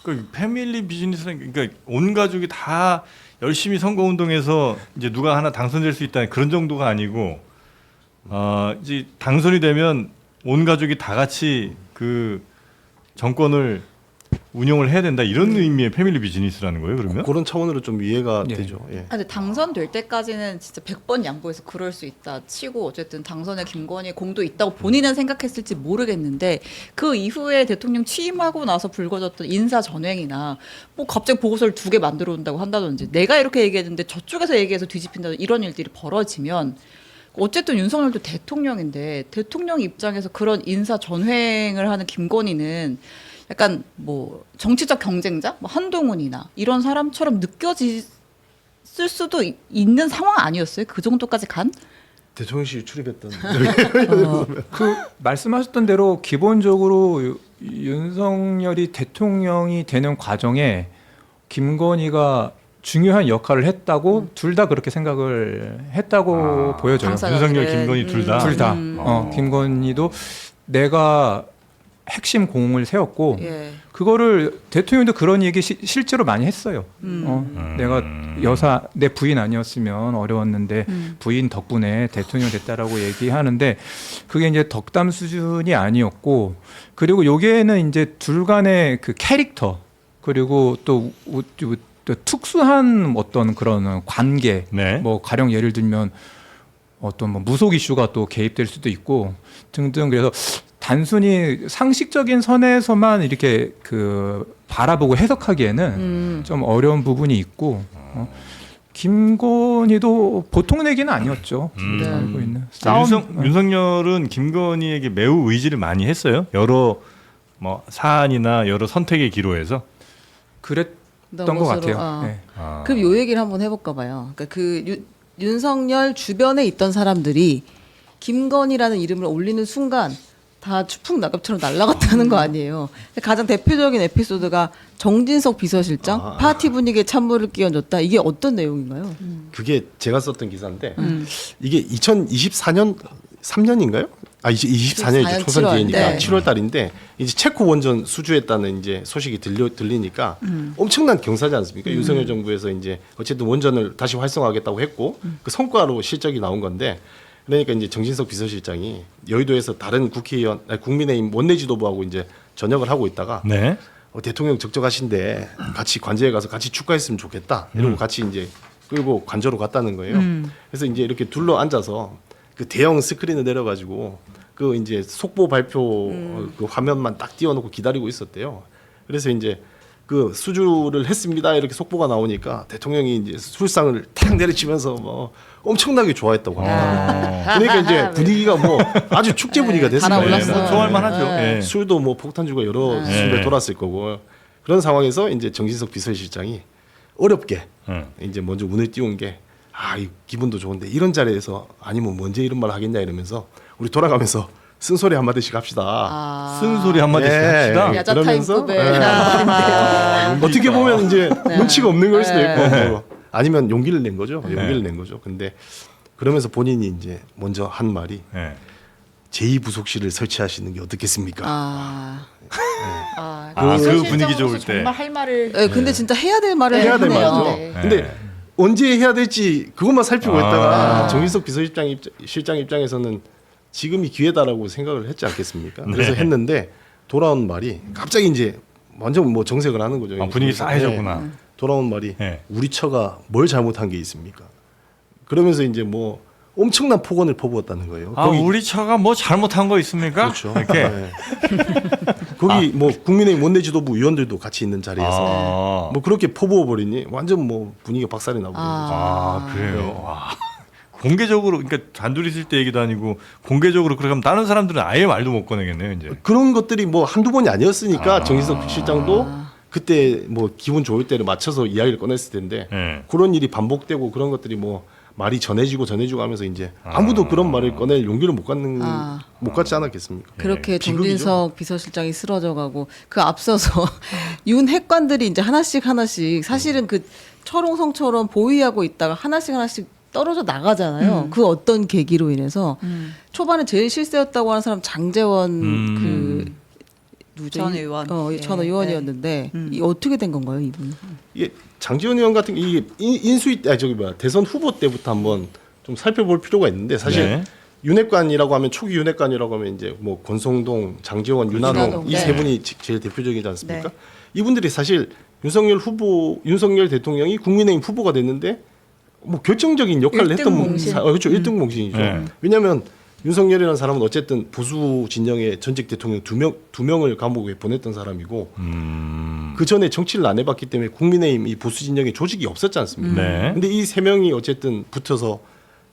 그 패밀리 비즈니스는 그러니까 온 가족이 다 열심히 선거 운동해서 이제 누가 하나 당선될 수 있다는 그런 정도가 아니고 이제 당선이 되면 온 가족이 다 같이 그 정권을 운영을 해야 된다 이런 의미의 패밀리 비즈니스라는 거예요. 그러면 그런 차원으로 좀 이해가 되죠. 예. 근데 당선될 때까지는 진짜 100번 양보해서 그럴 수 있다 치고 어쨌든 당선에 김건희 공도 있다고 본인은 생각했을지 모르겠는데 그 이후에 대통령 취임하고 나서 불거졌던 인사 전횡이나 뭐 갑자기 보고서를 2개 만들어 온다고 한다든지 내가 이렇게 얘기했는데 저쪽에서 얘기해서 뒤집힌다든지 이런 일들이 벌어지면 어쨌든 윤석열도 대통령인데 대통령 입장에서 그런 인사 전횡을 하는 김건희는 약간 뭐 정치적 경쟁자, 뭐 한동훈이나 이런 사람처럼 느껴질 수도 있는 상황 아니었어요? 그 정도까지 간? 대통령실 출입했던 그 말씀하셨던 대로 기본적으로 윤석열이 대통령이 되는 과정에 김건희가 중요한 역할을 했다고 둘 다 그렇게 생각을 했다고 보여져요. 윤석열, 김건희 둘 다. 둘 다. 김건희도 내가 핵심 공을 세웠고 그거를 대통령도 그런 얘기 실제로 많이 했어요. 내가 내 부인 아니었으면 어려웠는데 부인 덕분에 대통령 됐다라고 얘기하는데 그게 이제 덕담 수준이 아니었고 그리고 여기에는 이제 둘 간의 그 캐릭터 그리고 또 특수한 어떤 그런 관계 뭐 가령 예를 들면 어떤 뭐 무속 이슈가 또 개입될 수도 있고 등등 그래서 단순히 상식적인 선에서만 이렇게 그 바라보고 해석하기에는 좀 어려운 부분이 있고 김건희도 보통 내기는 아니었죠. 알고 있는 윤석열은 김건희에게 매우 의지를 많이 했어요. 여러 뭐 사안이나 여러 선택의 기로에서 그랬던 것 같아요. 네. 그럼 요 얘기를 한번 해볼까 봐요. 그러니까 윤석열 주변에 있던 사람들이 김건희라는 이름을 올리는 순간 다 추풍 낙엽처럼 날아갔다는 거 아니에요. 가장 대표적인 에피소드가 정진석 비서실장 파티 분위기에 찬물을 끼얹었다. 이게 어떤 내용인가요? 그게 제가 썼던 기사인데 이게 2024년 3년인가요? 24년이죠. 초선 뒤에니까 7월 달인데 이제 체코 원전 수주했다는 이제 소식이 들리니까 엄청난 경사지 않습니까? 윤석열 정부에서 이제 어쨌든 원전을 다시 활성화하겠다고 했고 그 성과로 실적이 나온 건데 그러니까 이제 정진석 비서실장이 여의도에서 다른 국민의힘 원내 지도부하고 이제 저녁을 하고 있다가 대통령 적적하신데 같이 관저에 가서 같이 축가했으면 좋겠다 이러고 같이 이제 끌고 관저로 갔다는 거예요. 그래서 이제 이렇게 둘러 앉아서 그 대형 스크린을 내려가지고 그 이제 속보 발표 그 화면만 딱 띄워놓고 기다리고 있었대요. 그래서 이제 그 수주를 했습니다 이렇게 속보가 나오니까 대통령이 이제 술상을 탁 내리치면서 뭐 엄청나게 좋아했다고 합니다. 그러니까 이제 분위기가 뭐 아주 축제 분위기가 됐습니다. 달아올랐어. 좋아할만 하죠. 술도 뭐 폭탄주가 여러 수배 돌았을 거고 그런 상황에서 이제 정진석 비서실장이 어렵게 이제 먼저 운을 띄운 게 이 기분도 좋은데 이런 자리에서 아니면 먼저 이런 말 하겠냐 이러면서 우리 돌아가면서 쓴소리 한마디씩 합시다. 쓴소리 한마디씩 합시다. 야자타임급의 어떻게 보면 이제 눈치가 없는 걸 수도 있고 뭐 아니면 용기를 낸 거죠. 용기를 낸 거죠. 근데 그러면서 본인이 이제 먼저 한 말이 예. 제2부속실을 설치하시는 게 어떻겠습니까? 그 분위기 좋을 때. 정말 할 말을 네, 근데 진짜 해야 될 말을 해야 될 하네요. 말이죠. 네. 근데 언제 해야 될지 그것만 살피고 아. 있다가 정진석 비서실장 입장에서는 지금이 기회다라고 생각을 했지 않겠습니까? 그래서 네. 했는데 돌아온 말이 갑자기 이제 완전 뭐 정색을 하는 거죠. 분위기 싸해졌구나. 네. 돌아온 말이 네. 우리 처가 뭘 잘못한 게 있습니까? 그러면서 이제 뭐 엄청난 폭언을 퍼부었다는 거예요. 우리 처가 뭐 잘못한 거 있습니까? 그렇죠. 이렇게. 네. 거기 뭐 국민의힘 원내지도부 위원들도 같이 있는 자리에서 뭐 그렇게 퍼부어 버리니 완전 뭐 분위기가 박살이 나고 그래요. 와. 공개적으로 그러니까 단둘이 있을 때 얘기도 아니고 공개적으로 그렇게 하면 다른 사람들은 아예 말도 못 꺼내겠네요, 이제. 그런 것들이 뭐 한두 번이 아니었으니까 정진석 실장도 그때 뭐 기분 좋을 때를 맞춰서 이야기를 꺼냈을 텐데 네. 그런 일이 반복되고 그런 것들이 뭐 말이 전해지고 하면서 이제 아무도 그런 말을 꺼낼 용기를 못 갖지 않았겠습니까? 그렇게 비극이죠. 정진석 비서실장이 쓰러져가고 그 앞서서 윤 핵관들이 이제 하나씩 사실은 그 철옹성처럼 보위하고 있다가 하나씩 떨어져 나가잖아요. 그 어떤 계기로 인해서 초반에 제일 실세였다고 하는 사람 장제원 그 누구죠? 전 의원. 전 의원이었는데 이 어떻게 된 건가요, 이분? 이게 장지원 의원 같은 게 이게 인수위 대선 후보 때부터 한번 좀 살펴볼 필요가 있는데 사실 네. 윤핵관이라고 하면 초기 윤핵관이라고 하면 이제 뭐 권성동, 장지원, 윤한홍 윤한홍, 이 네. 세 분이 제일 대표적이지 않습니까? 네. 이분들이 사실 윤석열 대통령이 국민의힘 후보가 됐는데 뭐 결정적인 역할을 일등 했던 공신. 그렇죠. 1등 공신이죠. 네. 왜냐하면 윤석열이라는 사람은 어쨌든 보수 진영의 전직 대통령 두 명을 감옥에 보냈던 사람이고 그 전에 정치를 안 해봤기 때문에 국민의힘 이 보수 진영의 조직이 없었지 않습니까? 네. 근데 이 세 명이 어쨌든 붙어서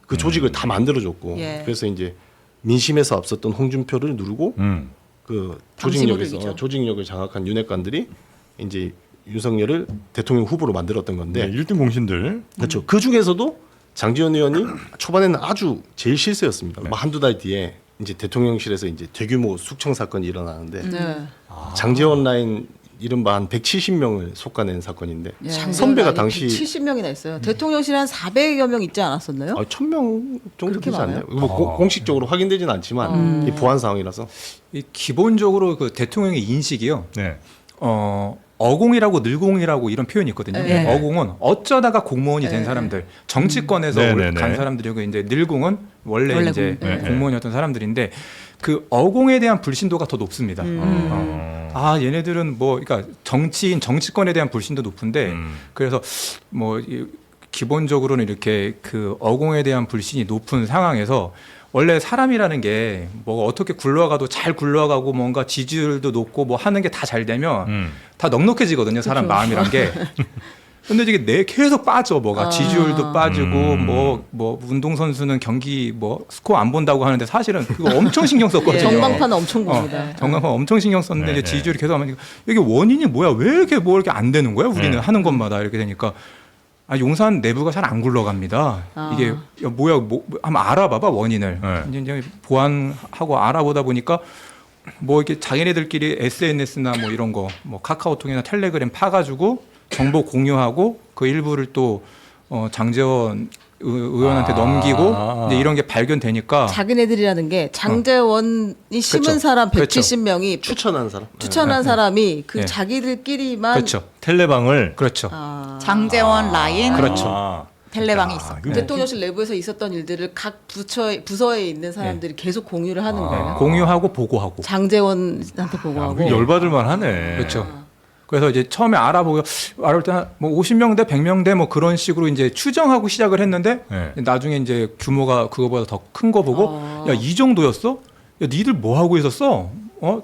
그 조직을 다 만들어줬고 예. 그래서 이제 민심에서 앞섰던 홍준표를 누르고 그 당심으로 조직력에서 이기죠. 조직력을 장악한 윤핵관들이 이제 윤석열을 대통령 후보로 만들었던 건데 네, 1등 공신들. 그렇죠. 그 중에서도 장지원 의원이 초반에는 아주 제일 실세였습니다. 뭐 한두 달 뒤에 이제 대통령실에서 이제 대규모 숙청 사건이 일어나는데 네. 장지원 라인 이른바 한 170명을 속아낸 사건인데 예. 선배가 당시 70명이나 있어요. 대통령실에 한 400여 명 있지 않았었나요? 1,000명 정도 그렇게 되지 않나요? 많아요? 뭐 공식적으로 확인되지는 않지만 이 보안 상황이라서 이 기본적으로 그 대통령의 인식이요. 네. 어공이라고 늘공이라고 이런 표현이 있거든요. 네. 어공은 어쩌다가 공무원이 된 사람들, 정치권에서 네, 간 사람들이고 이제 늘공은 원래 이제 네. 공무원이었던 사람들인데 그 어공에 대한 불신도가 더 높습니다. 얘네들은 뭐 그러니까 정치권에 대한 불신도 높은데 그래서 뭐 기본적으로는 이렇게 그 어공에 대한 불신이 높은 상황에서 원래 사람이라는 게 뭐가 어떻게 굴러가도 잘 굴러가고 뭔가 지지율도 높고 뭐 하는 게 다 잘 되면 다 넉넉해지거든요. 사람 마음이란 게. 근데 이게 계속 빠져 뭐가 지지율도 빠지고 뭐 운동선수는 경기 뭐 스코어 안 본다고 하는데 사실은 그거 엄청 신경 썼거든요. 전광판은 엄청 봅니다. 전광판 엄청 신경 썼는데 네, 이제 지지율이 계속 하면 이게 원인이 뭐야? 왜 이렇게 뭐 이렇게 안 되는 거야? 우리는 하는 것마다 이렇게 되니까 용산 내부가 잘 안 굴러갑니다. 이게 뭐야? 한번 알아봐봐 원인을. 이제 보완하고 알아보다 보니까 뭐 이렇게 자기네들끼리 SNS나 뭐 이런 거, 뭐 카카오톡이나 텔레그램 파가지고 정보 공유하고 그 일부를 또 장제원 의원한테 넘기고 이제 이런 게 발견되니까 자기네들이라는 게 장제원이 심은 그렇죠. 사람 그렇죠. 170명이 추천한 사람. 추천한 사람이 그 네. 자기들끼리만 그렇죠. 텔레방을. 그렇죠. 장제원 라인 그렇죠. 텔레방이 있어. 대통령실 내부에서 있었던 일들을 각 부서에 있는 사람들이 계속 공유를 하는 거예요. 공유하고 보고하고. 장제원한테 보고하고. 열받을만 하네. 그렇죠. 그래서 이제 처음에 알아볼 때뭐 50명대, 100명대 뭐 그런 식으로 이제 추정하고 시작을 했는데 네. 나중에 이제 규모가 그거보다 더 큰 거 보고 야, 이 정도였어? 야, 니들 뭐 하고 있었어?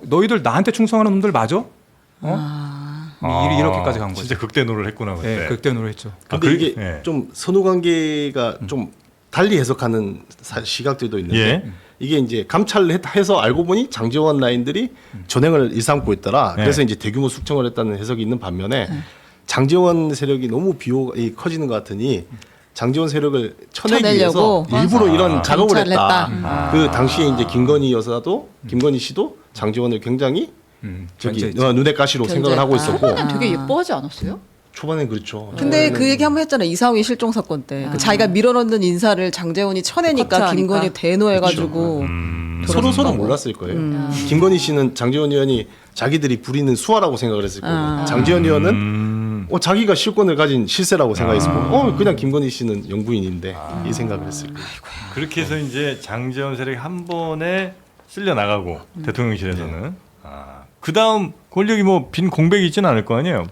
너희들 나한테 충성하는 놈들 맞아? 이렇게까지 간 거죠. 진짜 극대노를 했구나 그때. 네, 극대노를 했죠. 근데 이게 예. 좀 선후 관계가 좀 달리 해석하는 시각들도 있는데 예. 이게 이제 감찰을 해서 알고 보니 장제원 라인들이 전횡을 일삼고 있더라. 예. 그래서 이제 대규모 숙청을 했다는 해석이 있는 반면에 장제원 세력이 너무 비호가 커지는 것 같으니 장제원 세력을 쳐내기 위해서 쳐내려고 일부러 이런 작업을 감찰을 했다. 했다. 그 당시에 이제 김건희 씨도 장제원을 굉장히 저기 견제했죠. 눈엣가시로 생각을 하고 있었고 그거는 되게 예뻐하지 않았어요? 초반엔 그렇죠. 근데 초반에는 그 얘기 한번 했잖아요. 이상희 실종 사건 때. 그 자기가 밀어넣는 인사를 장재원이 쳐내니까 커트하니까. 김건희 대노해가지고 서로 서로 몰랐을 거예요. 김건희 씨는 장재원 의원이 자기들이 부리는 수화라고 생각을 했을 거예요. 장재원 의원은 자기가 실권을 가진 실세라고 생각했을 거고, 그냥 김건희 씨는 영부인인데 이 생각을 했을 거예요. 그렇게 해서 이제 장재원 세력이 한 번에 쓸려 나가고 대통령실에서는 그 다음 권력이 뭐 빈 공백이 있지는 않을 거 아니에요.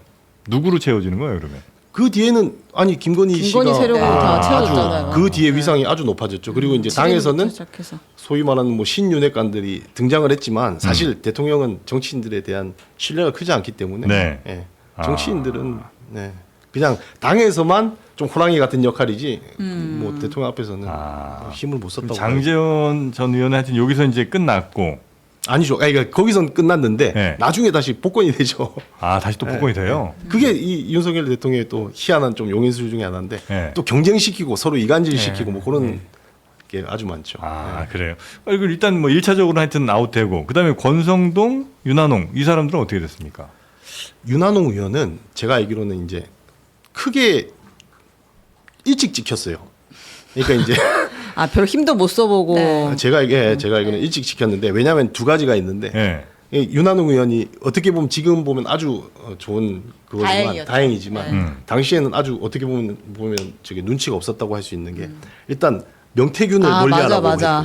누구로 채워지는 거예요 그러면? 그 뒤에는 아니 김건희 씨가 세력으로 다 채워졌잖아요. 아주 그 뒤에 위상이 아주 높아졌죠. 그리고 이제 당에서는 시작해서. 소위 말하는 뭐 신윤회관들이 등장을 했지만 사실 대통령은 정치인들에 대한 신뢰가 크지 않기 때문에 네. 예, 정치인들은 네, 그냥 당에서만 좀 호랑이 같은 역할이지 뭐 대통령 앞에서는 힘을 못 썼다고. 장재원 전 의원은 하여튼 여기서 이제 끝났고 아니죠. 그러니까 거기선 끝났는데 네. 나중에 다시 복권이 되죠. 다시 또 복권이 돼요. 그게 이 윤석열 대통령의 또 희한한 좀 용인술 중에 하나인데 네. 또 경쟁시키고 서로 이간질시키고 뭐 그런 게 아주 많죠. 그래요. 그리고 일단 뭐 1차적으로 하여튼 아웃되고 그다음에 권성동, 윤한홍 이 사람들은 어떻게 됐습니까? 윤한홍 의원은 제가 알기로는 이제 크게 일찍 찍혔어요. 그러니까 이제 별 힘도 못 써보고. 네. 제가 알기로는 일찍 찍혔는데 왜냐하면 두 가지가 있는데 네. 이 윤한홍 의원이 어떻게 보면 지금 보면 아주 좋은 그거지만 다행이었죠. 당시에는 아주 어떻게 보면 저게 눈치가 없었다고 할 수 있는 게 일단 명태균을 맞아, 멀리하라고 맞아.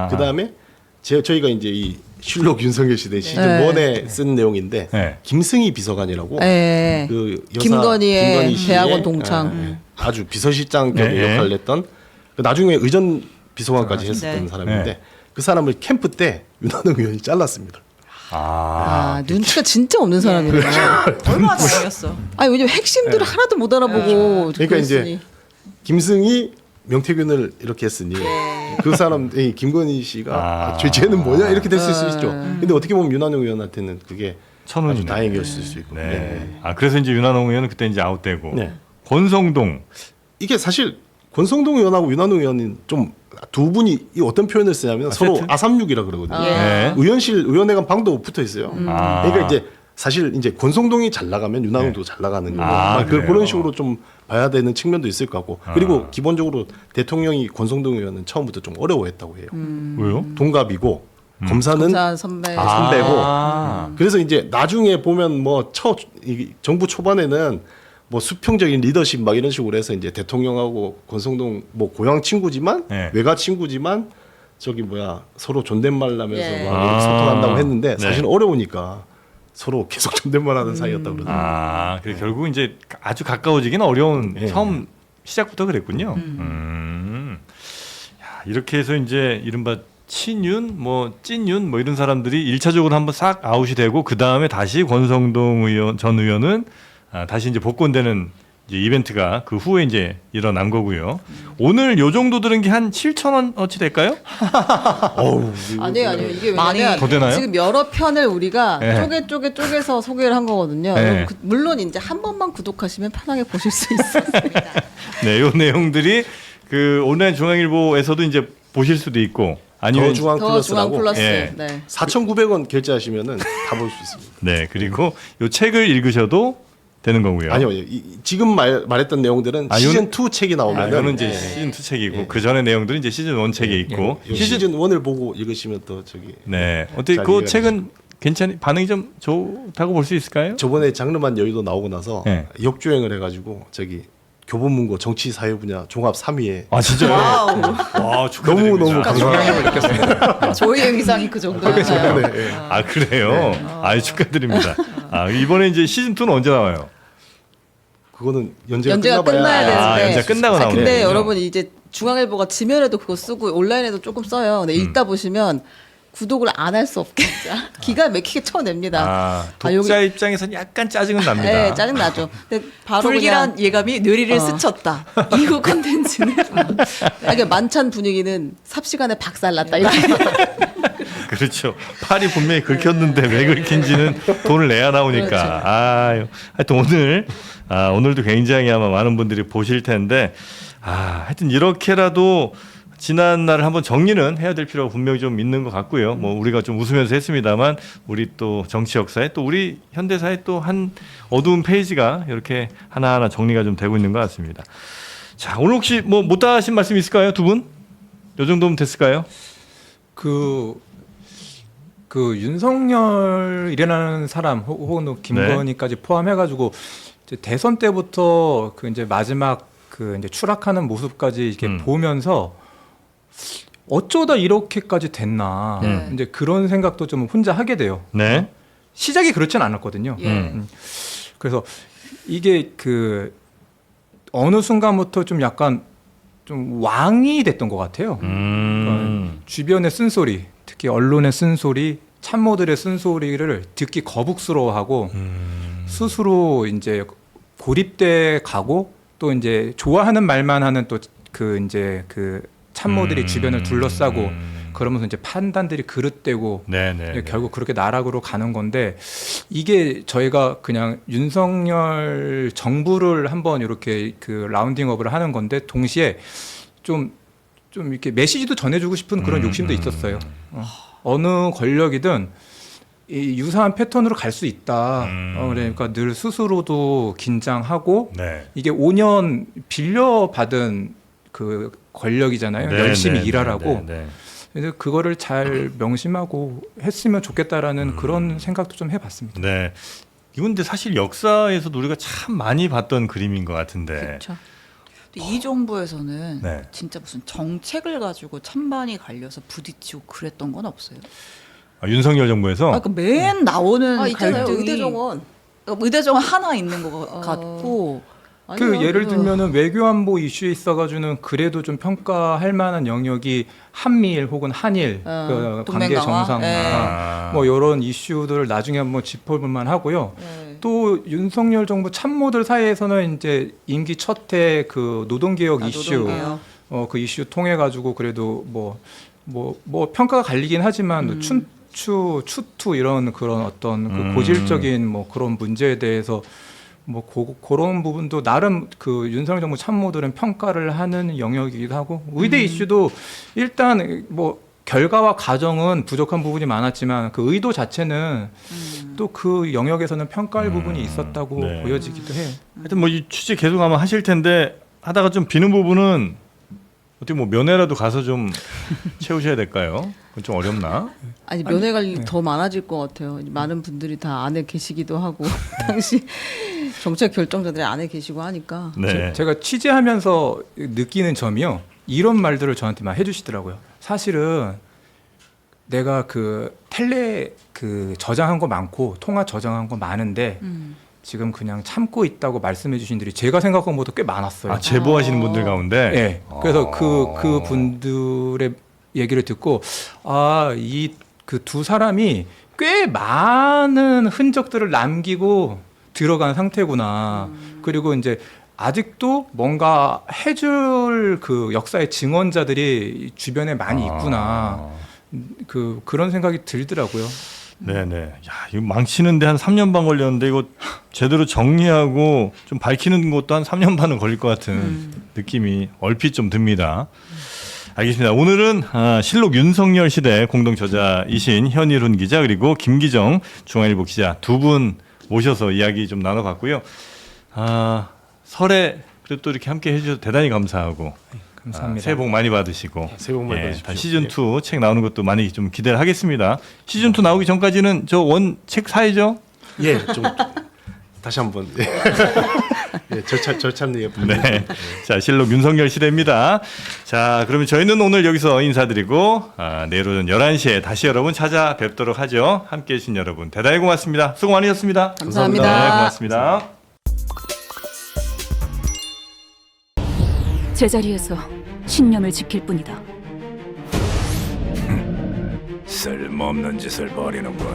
했고 그다음에 저희가 이제 이 실록 윤석열 시대 시즌 1에 쓴 내용인데 김승희 비서관이라고 예. 그 여사 김건희의 씨의, 대학원 동창. 아주 비서실장격의 역할을 했던 그 나중에 의전 비서관까지 했었던 네. 사람인데 그 사람을 캠프 때 윤한홍 의원이 잘랐습니다. 눈치가 진짜 없는 사람이에요. 얼마나 다행이었어. 아니 왜냐면 핵심들을 하나도 못 알아보고. 그러니까 이제 김승희 명태균을 이렇게 했으니 그 사람 김건희 씨가 쟤는 뭐냐 이렇게 됐을 수 있죠. 근데 어떻게 보면 윤한홍 의원한테는 그게 천운이네. 아주 다행이었을 수 있고. 네. 그래서 이제 윤한홍 의원은 그때 이제 아웃되고 네. 권성동 이게 사실 권성동 의원하고 윤한홍 의원은 좀 두 분이 이 어떤 표현을 쓰냐면 서로 세트? 아삼육이라 그러거든요. 네. 의원회관 방도 붙어 있어요. 그러니까 이제 사실 이제 권성동이 잘 나가면 윤한홍도 잘 나가는 거고 그래요? 그런 식으로 좀 봐야 되는 측면도 있을 것 같고 그리고 기본적으로 대통령이 권성동 의원은 처음부터 좀 어려워했다고 해요. 왜요? 동갑이고 검사는 검사 선배. 선배고 그래서 이제 나중에 보면 뭐 정부 초반에는 뭐 수평적인 리더십 막 이런 식으로 해서 이제 대통령하고 권성동 뭐 고향 친구지만 외가 친구지만 서로 존댓말 나면서 예. 막 이렇게 소통한다고 했는데 네. 사실 어려우니까 서로 계속 존댓말하는 사이였다고 그러더라고요. 그래 결국 이제 아주 가까워지기는 어려운 예. 처음 시작부터 그랬군요. 이렇게 해서 이제 이른바 친윤, 뭐 찐윤, 뭐 이런 사람들이 1차적으로 한번 싹 아웃이 되고 그 다음에 다시 권성동 전 의원은 다시 이제 복권되는 이제 이벤트가 그 후에 이제 일어난 거고요. 오늘 요 정도 들은 게 한 7,000원어치 될까요? 아니에요. 이게 많이 왜냐면 더 되나요? 지금 여러 편을 우리가 네. 쪼개서 소개를 한 거거든요. 네. 여러분 물론 이제 한 번만 구독하시면 편하게 보실 수 있습니다. 네, 요 내용들이 그 온라인 중앙일보에서도 이제 보실 수도 있고 아니면 더 중앙 더 중앙 플러스라고 플러스. 예. 네. 4,900원 결제하시면은 다 볼 수 있습니다. 네, 그리고 요 책을 읽으셔도 되는 거고요. 아니요, 지금 말했던 내용들은 시즌 2 책이 나오면은 이거는 이제 시즌 2 책이고 그 전에 내용들은 이제 시즌 1 책에 있고 시즌 1을 보고 읽으시면 또 네, 어떻게 잘 그 이해가 책은 반응이 좀 좋다고 볼 수 있을까요? 저번에 장르만 여의도 나오고 나서 네. 역주행을 해가지고 교보문고 정치사회 분야 종합 3위에 진짜요? 와우. 와, 축하드립니다. 너무 영향을 느꼈습니다. 조이의 위상이 그 정도였나요? 그래요? 축하드립니다. 이번에 이제 시즌 2는 언제 나와요? 그거는 연재가 끝나야 되는데. 연재 끝나고 나오네요. 근데 여러분 이제 중앙일보가 지면에도 그거 쓰고 온라인에도 조금 써요. 근데 읽다 보시면 구독을 안 할 수 없게 기가 막히게 쳐냅니다. 독자 입장에서는 약간 짜증은 납니다. 네, 짜증 나죠. 근데 바로 불길한 그냥 예감이 뇌리를 스쳤다. 이후 컨텐츠는 그러니까 만찬 분위기는 삽시간에 박살났다 이렇게. 그렇죠. 팔이 분명히 긁혔는데 왜 긁힌지는 돈을 내야 나오니까. 하여튼 오늘도 굉장히 아마 많은 분들이 보실 텐데 하여튼 이렇게라도 지난 날을 한번 정리는 해야 될 필요가 분명히 좀 있는 것 같고요. 뭐 우리가 좀 웃으면서 했습니다만 우리 또 정치 역사에 또 우리 현대사에 또 한 어두운 페이지가 이렇게 하나하나 정리가 좀 되고 있는 것 같습니다. 자, 오늘 혹시 뭐 못다 하신 말씀 있을까요, 두 분? 요 정도면 됐을까요? 그 윤석열이라는 사람 혹은 김건희까지 포함해가지고 이제 대선 때부터 그 이제 마지막 그 이제 추락하는 모습까지 이렇게 보면서 어쩌다 이렇게까지 됐나 이제 그런 생각도 좀 혼자 하게 돼요. 네. 시작이 그렇진 않았거든요. 예. 그래서 이게 그 어느 순간부터 좀 약간 좀 왕이 됐던 것 같아요. 그러니까 주변의 쓴소리, 특히 언론의 쓴소리, 참모들의 쓴소리를 듣기 거북스러워하고 스스로 이제 고립돼 가고 또 이제 좋아하는 말만 하는 또 그 이제 그 참모들이 주변을 둘러싸고 그러면서 이제 판단들이 그릇되고 네네. 결국 그렇게 나락으로 가는 건데 이게 저희가 그냥 윤석열 정부를 한번 이렇게 그 라운딩업을 하는 건데 동시에 좀 이렇게 메시지도 전해주고 싶은 그런 욕심도 있었어요. 어느 권력이든 이 유사한 패턴으로 갈 수 있다. 그러니까 늘 스스로도 긴장하고 네. 이게 5년 빌려받은 그 권력이잖아요. 열심히 일하라고. 그래서 그거를 잘 명심하고 했으면 좋겠다라는 그런 생각도 좀 해봤습니다. 네. 이건 근데 사실 역사에서도 우리가 참 많이 봤던 그림인 것 같은데. 그렇죠. 근데 이 정부에서는 네. 진짜 무슨 정책을 가지고 찬반이 갈려서 부딪히고 그랬던 건 없어요. 윤석열 정부에서 아, 그러니까 맨 나오는 있잖아요. 갈등이 의대정원. 의대정원 하나 있는 것 같고 그 아니요, 예를 그거- 들면은 외교안보 이슈에 있어가지고는 그래도 좀 평가할 만한 영역이 한미일 혹은 한일 그 동맹 관계 강화? 정상화 네. 뭐 이런 이슈들을 나중에 한번 짚어볼만 하고요. 네. 또 윤석열 정부 참모들 사이에서는 이제 임기 첫해 그 노동개혁 이슈 노동개혁. 그 이슈 통해 가지고 그래도 뭐 평가가 갈리긴 하지만 추투 이런 그런 어떤 그 고질적인 뭐 그런 문제에 대해서 뭐 그런 부분도 나름 그 윤석열 정부 참모들은 평가를 하는 영역이기도 하고 의대 이슈도 일단 뭐 결과와 과정은 부족한 부분이 많았지만 그 의도 자체는 또 그 영역에서는 평가할 부분이 있었다고 네. 보여지기도 해요. 하여튼 뭐 이 취재 계속 아마 하실 텐데 하다가 좀 비는 부분은 어떻게 뭐 면회라도 가서 좀 채우셔야 될까요? 그건 좀 어렵나? 아니 면회 갈 일이 더 많아질 것 같아요. 많은 분들이 다 안에 계시기도 하고 당시 정책 결정자들이 안에 계시고 하니까. 네. 제가 취재하면서 느끼는 점이요. 이런 말들을 저한테 막 해주시더라고요. 사실은 내가 그 텔레 그 저장한 거 많고 통화 저장한 거 많은데 지금 그냥 참고 있다고 말씀해 주신 분들이 제가 생각한 것보다 꽤 많았어요. 아, 제보하시는 분들 가운데. 네. 그래서 그 분들의 얘기를 듣고 이 그 두 사람이 꽤 많은 흔적들을 남기고 들어간 상태구나. 그리고 이제 아직도 뭔가 해줄 그 역사의 증언자들이 주변에 많이 있구나. 그런 생각이 들더라고요. 네네. 야, 이거 망치는데 한 3년 반 걸렸는데 이거 제대로 정리하고 좀 밝히는 것도 한 3년 반은 걸릴 것 같은 느낌이 얼핏 좀 듭니다. 알겠습니다. 오늘은 실록 윤석열 시대 공동 저자이신 현일훈 기자 그리고 김기정 중앙일보 기자 두 분 모셔서 이야기 좀 나눠봤고요. 설에 그래도 또 이렇게 함께 해주셔서 대단히 감사하고 감사합니다. 새해 복 많이 받으시고 새해 복 많이 받으십시오. 시즌 2 책 나오는 것도 많이 좀 기대를 하겠습니다. 시즌 2 나오기 전까지는 저 원 책 사야죠. 예, 좀 다시 한번 예, 절찬리에 네. 자, 실록 윤석열 시대입니다. 자, 그러면 저희는 오늘 여기서 인사드리고 내일 오전 11시에 다시 여러분 찾아뵙도록 하죠. 함께해 주신 여러분 대단히 고맙습니다. 수고 많으셨습니다. 감사합니다. 네, 고맙습니다. 제자리에서 신념을 지킬 뿐이다. 쓸모없는 짓을 벌이는군.